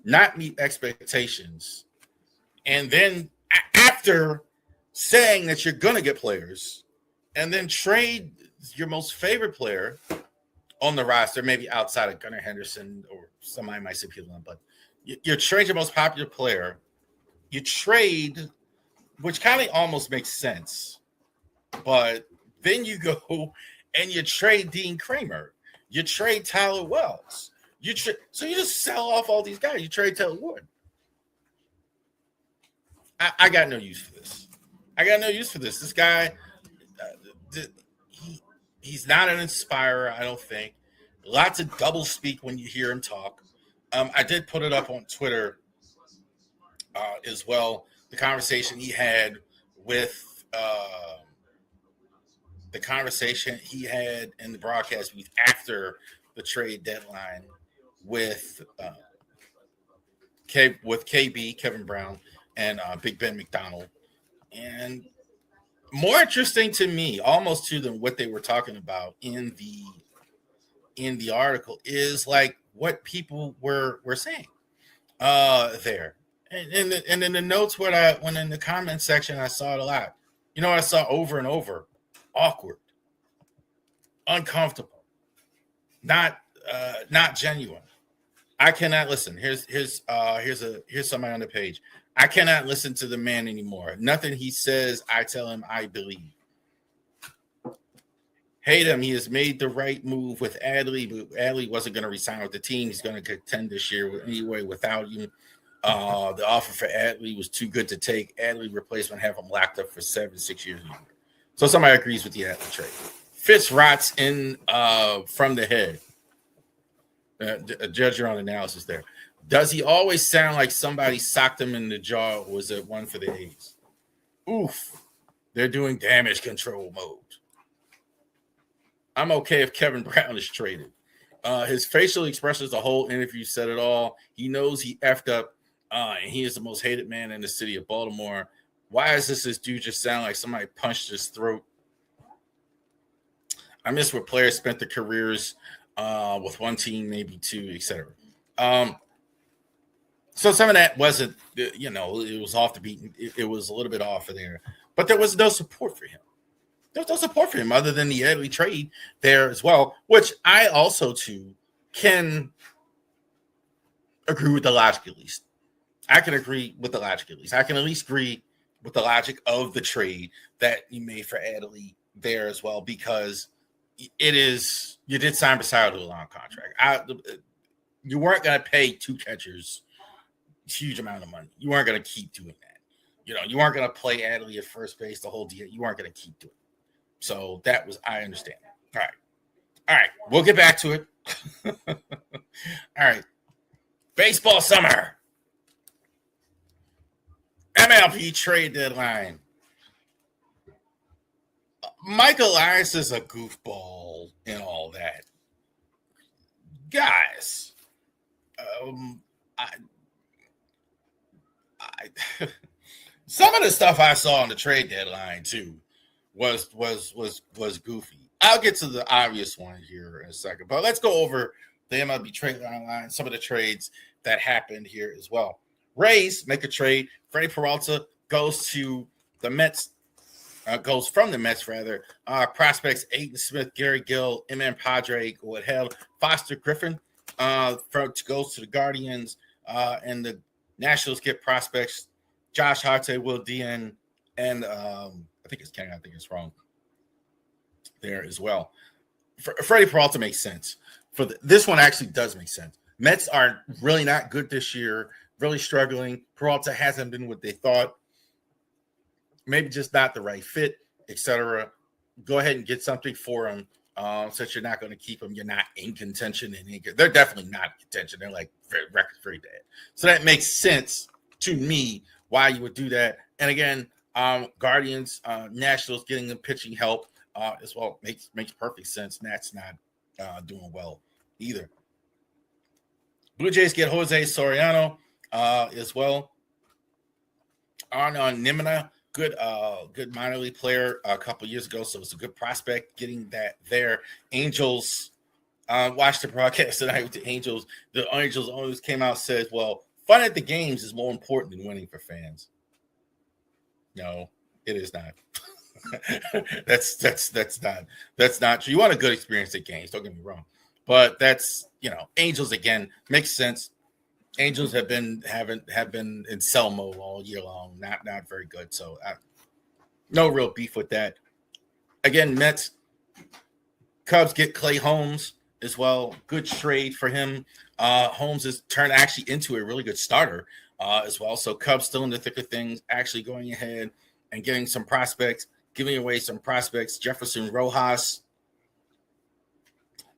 not meet expectations, and then after saying that you're gonna get players, and then trade your most favorite player on the roster, maybe outside of Gunnar Henderson or somebody might say people, but you trade your most popular player. You trade, which kind of almost makes sense, but then you go and you trade Dean Kramer. You trade Tyler Wells. So you just sell off all these guys. You trade Taylor Wood. I got no use for this. This guy, he's not an inspirer, I don't think. Lots of double speak when you hear him talk. I did put it up on Twitter as well. The conversation he had in the broadcast booth after the trade deadline with KB, Kevin Brown, and Big Ben McDonald. And more interesting to me, almost to them, what they were talking about in the article is like what people were saying there. And in the notes, when in the comment section, I saw it a lot. You know what I saw over and over? Awkward, uncomfortable, not genuine. I cannot listen. Here's somebody on the page. I cannot listen to the man anymore. Nothing he says, I tell him I believe. Hate him. He has made the right move with Adley, but Adley wasn't going to resign with the team. He's going to contend this year anyway without you. The offer for Adley was too good to take. Adley replacement have him locked up for 7-6 years. So somebody agrees with the Adley trade. Fitz rots in from the head. Judge your own analysis there. Does he always sound like somebody socked him in the jaw, or was it one for the A's? Oof. They're doing damage control mode. I'm okay if Kevin Brown is traded. His facial expressions, the whole interview said it all. He knows he effed up, and he is the most hated man in the city of Baltimore. Why is this dude just sound like somebody punched his throat? I miss where players spent their careers with one team, maybe two, etc. So some of that wasn't, it was off the beat. It was a little bit off of there. But there was no support for him. There was no support for him other than the Adley trade there as well, which I also, too, can agree with the logic at least. I can agree with the logic at least. I can at least agree with the logic of the trade that you made for Adley there as well, because it is, you did sign Bassaro to a long contract. You weren't going to pay two catchers a huge amount of money. You weren't going to keep doing that. You weren't going to play Adley at first base the whole deal. You weren't going to keep doing it. So that was, I understand. All right. We'll get back to it. All right. Baseball summer. MLB trade deadline. Mike Elias is a goofball and all that. Guys, some of the stuff I saw on the trade deadline too was goofy. I'll get to the obvious one here in a second, but let's go over the MLB trade deadline, some of the trades that happened here as well. Rays make a trade. Freddie Peralta goes to the Mets. Goes from the Mets, rather. Prospects Aiden Smith, Gary Gill, M.M. Padre, go ahead. Foster Griffin goes to the Guardians, and the Nationals get prospects Josh Harte, Will Dien, and I think it's Kenny. I think it's wrong there as well. Freddie Peralta makes sense. This one actually does make sense. Mets are really not good this year, really struggling. Peralta hasn't been what they thought. Maybe just not the right fit, etc. Go ahead and get something for him, since you're not going to keep him. You're not in contention. They're definitely not in contention. They're like record very bad. So that makes sense to me why you would do that. And again, Guardians, Nationals getting them pitching help as well makes perfect sense. Nat's not doing well either. Blue Jays get Jose Soriano as well. Arnon Nimina. Good minor league player a couple years ago, so it's a good prospect getting that there. Angels, watched the broadcast tonight with the Angels. The Angels always came out and said, well, fun at the games is more important than winning for fans. No, it is not. that's not true. You want a good experience at games, don't get me wrong. But that's, Angels again makes sense. Angels have been in sell mode all year long, not very good. So no real beef with that. Again, Mets, Cubs get Clay Holmes as well. Good trade for him. Holmes has turned actually into a really good starter as well. So Cubs still in the thick of things, actually going ahead and getting some prospects, giving away some prospects. Jefferson Rojas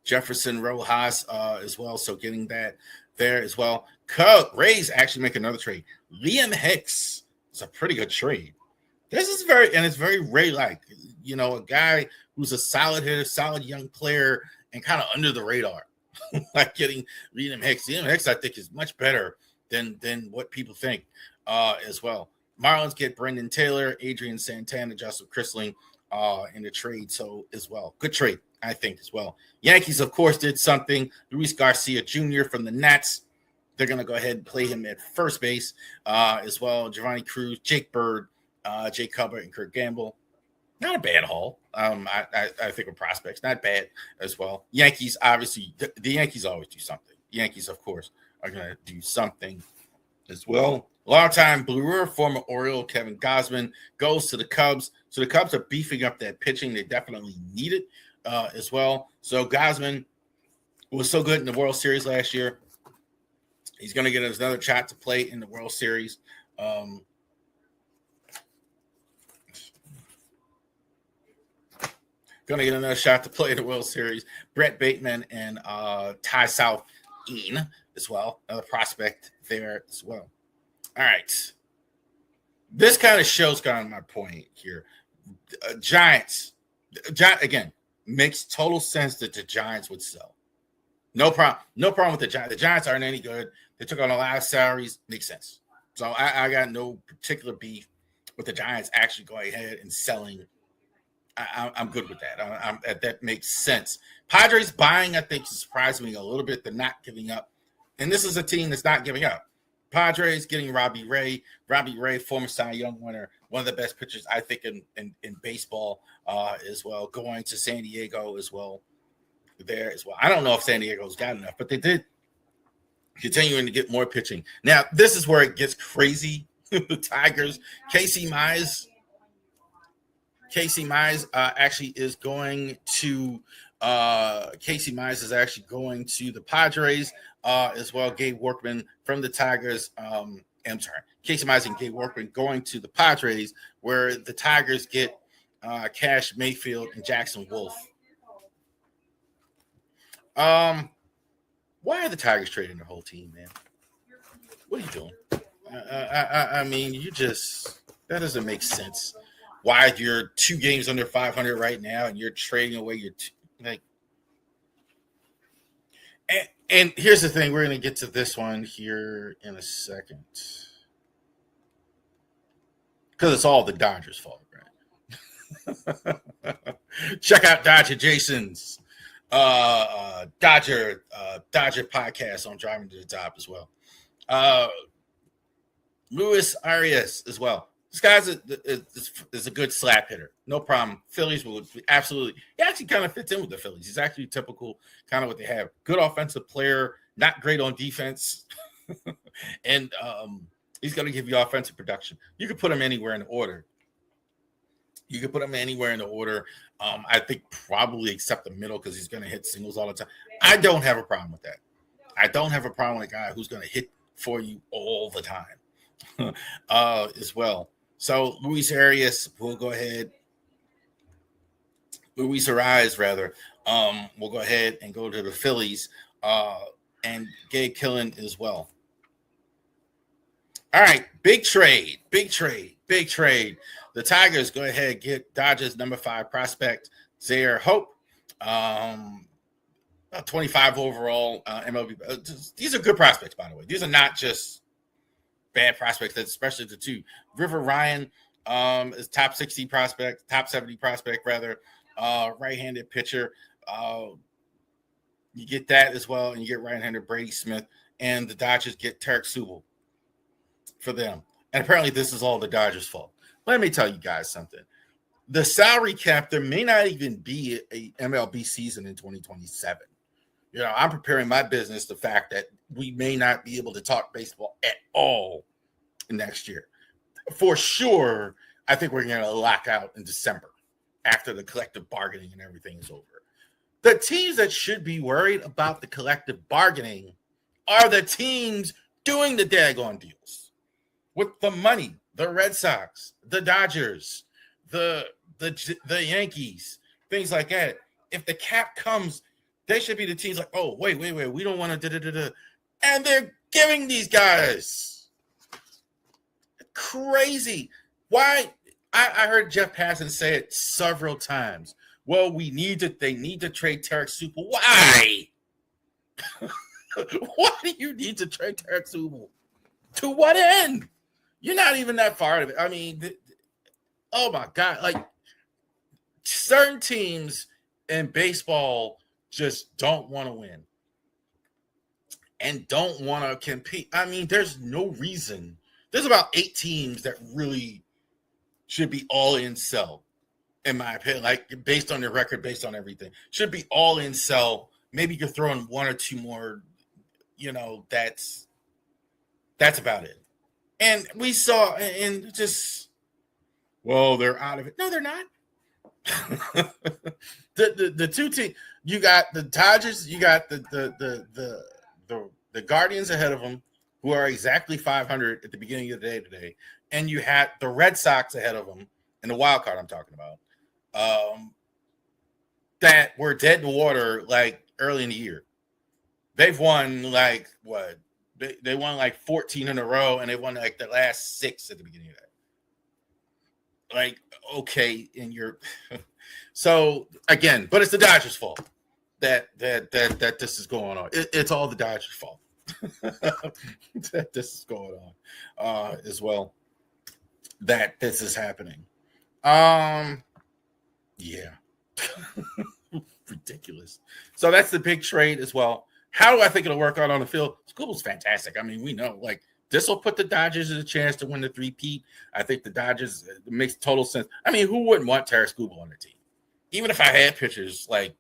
as well. So getting that there as well. Rays actually make another trade. Liam Hicks is a pretty good trade. This is it's very Ray-like. A guy who's a solid hitter, solid young player, and kind of under the radar. Like getting Liam Hicks. Liam Hicks, I think, is much better than what people think as well. Marlins get Brendan Taylor, Adrian Santana, Joseph Crisling in the trade. So as well, good trade, I think, as well. Yankees, of course, did something. Luis Garcia Jr. from the Nats. They're going to go ahead and play him at first base as well. Giovanni Cruz, Jake Bird, Jake Cutler, and Kurt Gamble. Not a bad haul. I think of prospects. Not bad as well. Yankees, obviously, the Yankees always do something. The Yankees, of course, are going to do something as well. Longtime Brewer, former Oriole Kevin Gausman goes to the Cubs. So the Cubs are beefing up that pitching. They definitely need it as well. So Gausman was so good in the World Series last year. He's going to get another shot to play in the World Series. Going to get another shot to play in the World Series. Brett Bateman and Ty Southeen as well. Another prospect there as well. All right. This kind of shows kind of my point here. Giants, again, makes total sense that the Giants would sell. No problem with the Giants. The Giants aren't any good. They took on a lot of salaries. Makes sense. So I got no particular beef with the Giants actually going ahead and selling. I'm good with that. That makes sense. Padres buying, I think, surprised me a little bit. They're not giving up. And this is a team that's not giving up. Padres getting Robbie Ray. Robbie Ray, former Cy Young winner, one of the best pitchers, I think, in baseball as well. Going to San Diego as well. There as well. I don't know if San Diego's got enough, but they did. Continuing to get more pitching. Now, this is where it gets crazy. The Tigers, Casey Mize actually is going to the Padres as well. Gabe Workman from the Tigers. Casey Mize and Gabe Workman going to the Padres, where the Tigers get Cash Mayfield and Jackson Wolf. Why are the Tigers trading their whole team, man? What are you doing? I mean, that doesn't make sense. Why you're 2 games under 500 right now and you're trading away your and here's the thing. We're going to get to this one here in a second because it's all the Dodgers' fault, right? Check out Dodger Jason's Dodger podcast on Driving to the Top as well. Luis Arias as well. This guy's is a good slap hitter. No problem. Phillies will absolutely. He actually kind of fits in with the Phillies. He's actually typical kind of what they have. Good offensive player, not great on defense. And he's going to give you offensive production. You could put him anywhere in the order. I think probably except the middle because he's going to hit singles all the time. I don't have a problem with that. I don't have a problem with a guy who's going to hit for you all the time as well. So Luis Arias will go ahead. Luis Arias, rather, will go ahead and go to the Phillies and Gabe Killen as well. All right, big trade. The Tigers go ahead and get Dodgers number 5 prospect, Zaire Hope. 25 overall MLB. These are good prospects, by the way. These are not just bad prospects, especially the 2. River Ryan is top 60 prospect, top 70 prospect, rather. Right-handed pitcher. You get that as well, and you get right-handed Brady Smith. And the Dodgers get Tarek Subel for them. And apparently this is all the Dodgers' fault. Let me tell you guys something. The salary cap, there may not even be a MLB season in 2027. You know, I'm preparing my business the fact that we may not be able to talk baseball at all next year. For sure, I think we're going to lock out in December after the collective bargaining and everything is over. The teams that should be worried about the collective bargaining are the teams doing the daggone deals with the money. The Red Sox, the Dodgers, the Yankees, things like that. If the cap comes, they should be the teams like, oh, wait, we don't want to da-da-da-da. And they're giving these guys. Crazy. Why? I heard Jeff Passan say it several times. Well, they need to trade Tarek Subel. Why? Why do you need to trade Tarek Subel? To what end? You're not even that far of it. I mean, oh my God. Like, certain teams in baseball just don't want to win and don't want to compete. I mean, there's no reason. There's about 8 teams that really should be all in sell, in my opinion, like based on their record, based on everything. Should be all in sell. Maybe you're throwing 1 or 2 more, that's about it. And we saw, and just, well, they're out of it. No, they're not. the 2 teams, you got the Dodgers, you got the the Guardians ahead of them, who are exactly 500 at the beginning of the day today, and you had the Red Sox ahead of them in the wild card I'm talking about, that were dead in the water like early in the year. They've won like what? They won like 14 in a row, and they won like the last 6 at the beginning of that. Like, okay, and you're so again, but it's the Dodgers' fault that this is going on. It's all the Dodgers' fault that this is going on as well. That this is happening. Yeah. Ridiculous. So that's the big trade as well. How do I think it'll work out on the field? School's fantastic. I mean, we know like this will put the Dodgers in a chance to win the 3-peat. I think the Dodgers it makes total sense. I mean, who wouldn't want Terry Scuba on the team? Even if I had pitchers like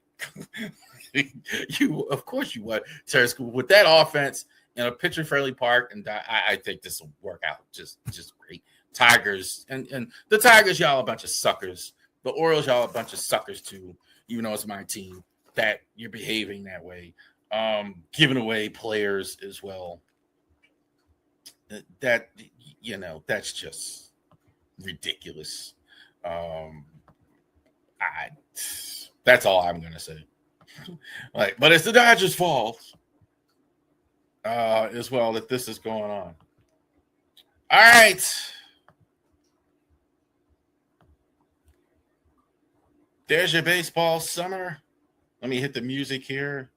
you, of course you would. Terry Scuba with that offense in a pitcher-friendly park, and I think this will work out just great. Tigers and the Tigers, y'all a bunch of suckers. The Orioles, y'all a bunch of suckers too. Even though it's my team, that you're behaving that way, giving away players as well. That that's just ridiculous. That's all I'm gonna say. Like, but it's the Dodgers' fault as well that this is going on. All right. There's your baseball summer. Let me hit the music here.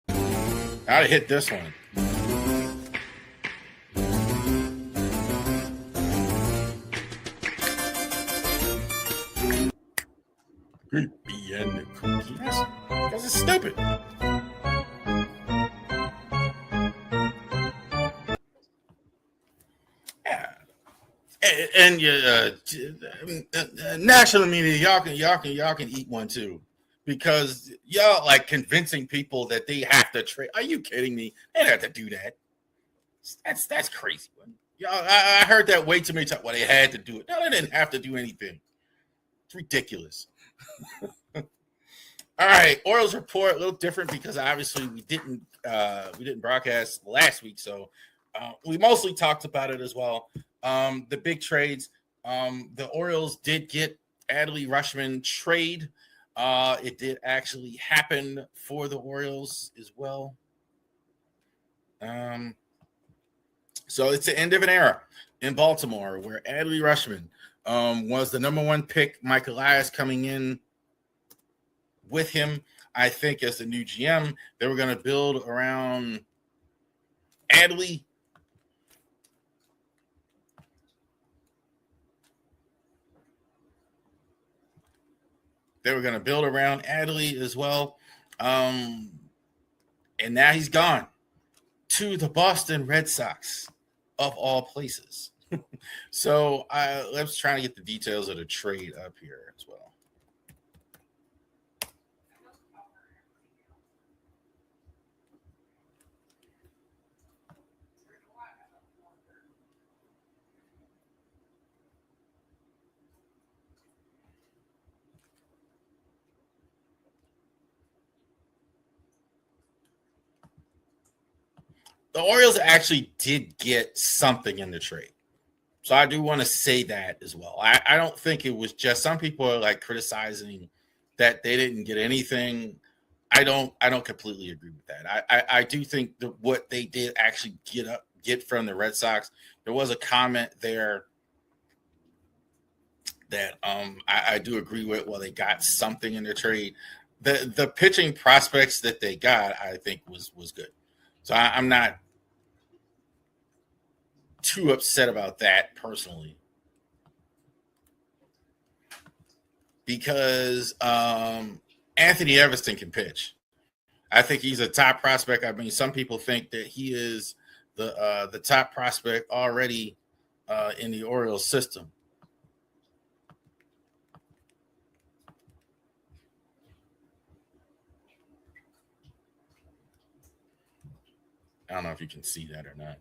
I'll hit this one. Creepy and the cookies. Because it's stupid. Yeah. And national media, y'all can eat one too, because y'all like convincing people that they have to trade. Are you kidding me? They don't have to do that. That's crazy. Y'all, I heard that way too many times. Well, they had to do it. No, they didn't have to do anything. It's ridiculous. All right, Orioles report a little different because obviously we didn't broadcast last week, so we mostly talked about it as well. The big trades. The Orioles did get Adley Rutschman trade. It did actually happen for the Orioles as well. So it's the end of an era in Baltimore where Adley Rutschman was the number 1 pick. Mike Elias coming in with him, I think, as the new GM. They were going to build around Adley. They were going to build around Adley as well. And now he's gone to the Boston Red Sox, of all places. So let's try to get the details of the trade up here as well. The Orioles actually did get something in the trade. So I do want to say that as well. I don't think it was just, some people are like criticizing that they didn't get anything. I don't completely agree with that. I do think that what they did actually get from the Red Sox, there was a comment there that I do agree with. Well, they got something in their trade. The pitching prospects that they got, I think was good. So I'm not too upset about that personally, because Anthony Everston can pitch. I think he's a top prospect. I mean, some people think that he is the top prospect already in the Orioles system. I don't know if you can see that or not.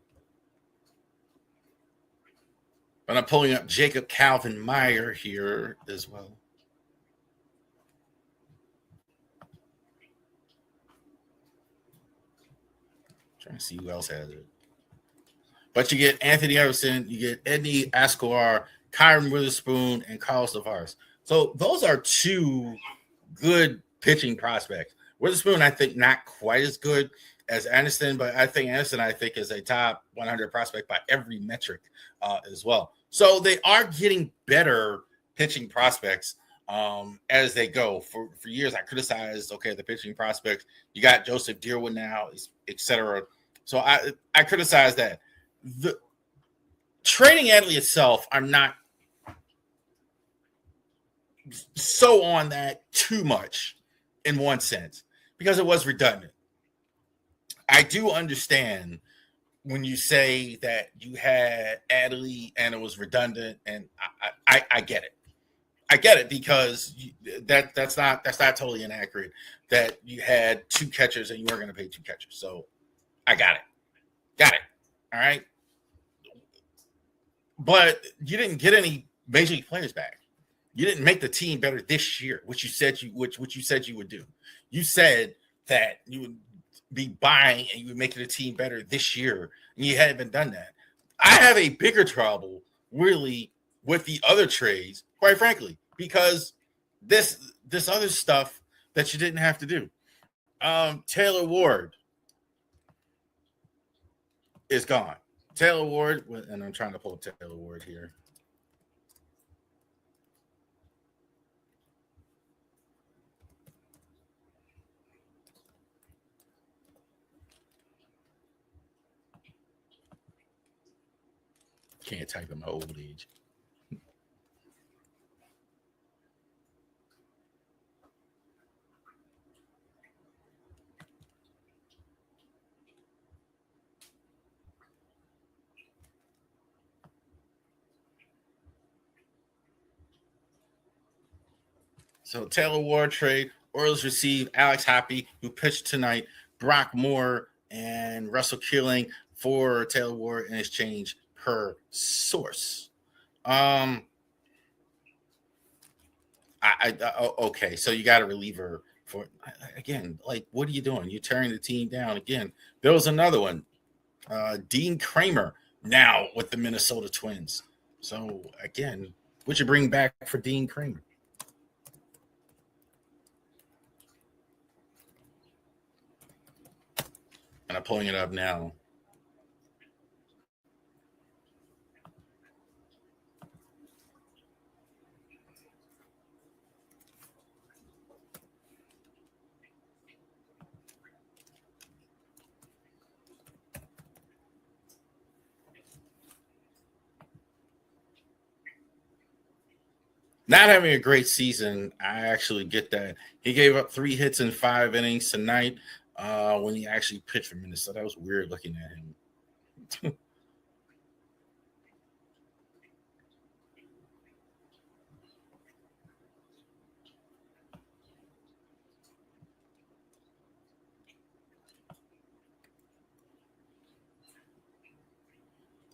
But I'm pulling up Jacob Calvin Meyer here as well. Trying to see who else has it. But you get Anthony Everson, you get Eddie Escobar, Kyron Witherspoon, and Carlos Tavares. So those are two good pitching prospects. Witherspoon, I think, not quite as good as Anderson, but I think Anderson, is a top 100 prospect by every metric as well. So they are getting better pitching prospects as they go. For years, I criticized, the pitching prospects. You got Joseph Deerwood now, etc. So I criticize that. The trading Adley itself, I'm not so on that too much in one sense because it was redundant. I do understand when you say that you had Adley and it was redundant, and I get it. I get it because that's not totally inaccurate that you had two catchers and you weren't going to pay two catchers. So I got it. All right. But you didn't get any major league players back. You didn't make the team better this year, which you said you would do. You said that you would be buying and you would make the team better this year, and you haven't done that. I have a bigger trouble really with the other trades, quite frankly, because this other stuff that you didn't have to do. Taylor Ward is gone. Taylor Ward, and I'm trying to pull up Taylor Ward here. Can't type in my old age. So Taylor Ward trade, Orioles receive Alex Happy, who pitched tonight, Brock Moore, and Russell Killing for Taylor Ward in exchange per source. Okay, so you got a reliever for, again, like, what are you doing? You're tearing the team down again. There was another one, Dean Kramer, now with the Minnesota Twins. So again, what you bring back for Dean Kramer? And I'm pulling it up now. Not having a great season, I actually get that. He gave up 3 hits in 5 innings tonight when he actually pitched for Minnesota. That was weird looking at him.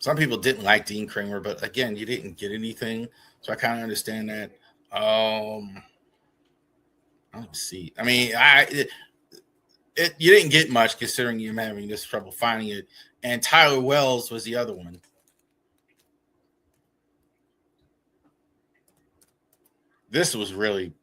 Some people didn't like Dean Kramer, but again, you didn't get anything. So I kind of understand that. Let's see. I mean, you didn't get much considering you're having this trouble finding it. And Tyler Wells was the other one. This was really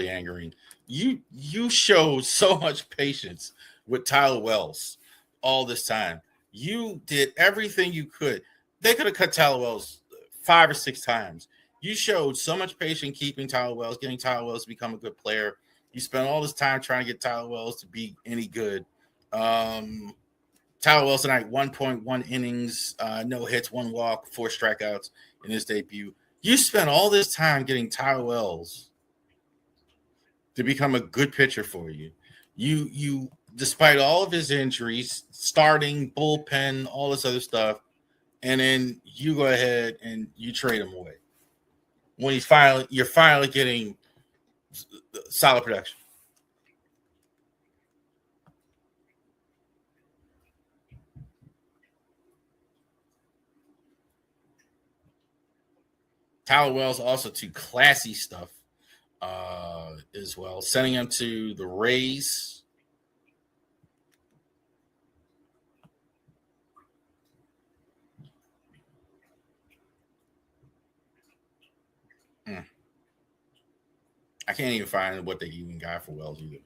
angering. You showed so much patience with Tyler Wells all this time. You did everything you could. They could have cut Tyler Wells 5 or 6 times. You showed so much patience keeping Tyler Wells, getting Tyler Wells to become a good player. You spent all this time trying to get Tyler Wells to be any good. Tyler Wells tonight, 1.1 innings, no hits, 1 walk, 4 strikeouts in his debut. You spent all this time getting Tyler Wells to become a good pitcher for you. You despite all of his injuries, starting, bullpen, all this other stuff, and then you go ahead and you trade him away. When you're finally getting solid production. Tyler Wells also to classy stuff as well, sending him to the Rays. I can't even find what they even got for Wells either.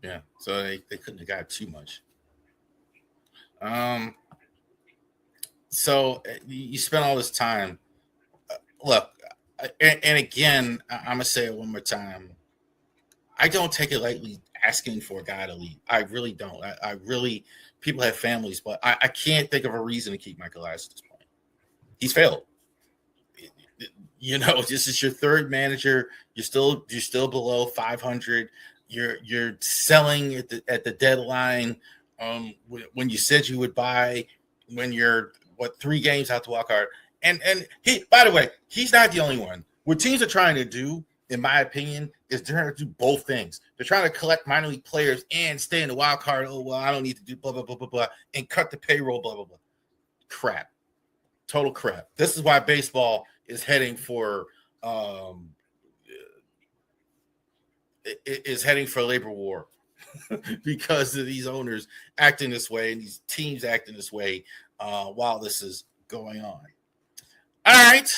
Yeah, so they couldn't have got too much. So you spend all this time. Look, and again, I'm gonna say it one more time. I don't take it lightly asking for a guy to leave. I really don't. I really, people have families, but I can't think of a reason to keep Michael Elias at this point. He's failed. You know, this is your third manager. You're still below 500. You're selling at the deadline. When you said you would buy, when you're 3 games out the wild card, and he, by the way, he's not the only one. What teams are trying to do, in my opinion, is they're trying to do both things. They're trying to collect minor league players and stay in the wild card. Oh well, I don't need to do blah blah blah blah blah, and cut the payroll. Blah blah blah. Crap. Total crap. This is why baseball is heading for labor war because of these owners acting this way and these teams acting this way while this is going on. All right,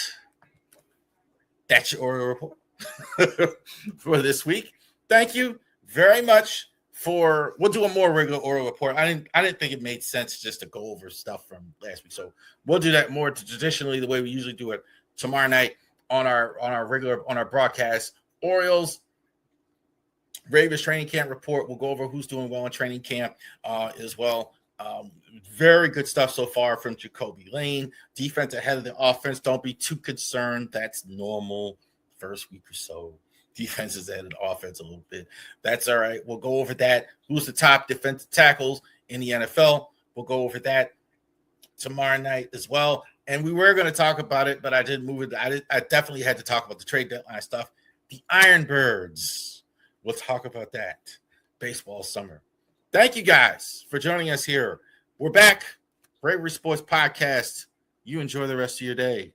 that's your Oriole report for this week. Thank you very much. We'll do a more regular Oriole report. I didn't think it made sense just to go over stuff from last week, so we'll do that more traditionally the way we usually do it tomorrow night on our broadcast. Orioles Ravens training camp report. We'll go over who's doing well in training camp as well. Very good stuff so far from Jacoby Lane. Defense ahead of the offense. Don't be too concerned. That's normal. First week or so. Defense is ahead of the offense a little bit. That's all right. We'll go over that. Who's the top defensive tackles in the NFL? We'll go over that tomorrow night as well. And we were going to talk about it, but I didn't move it. I definitely had to talk about the trade deadline stuff. The Ironbirds. We'll talk about that. Baseball summer. Thank you guys for joining us here. We're back. Bravery Sports Podcast. You enjoy the rest of your day.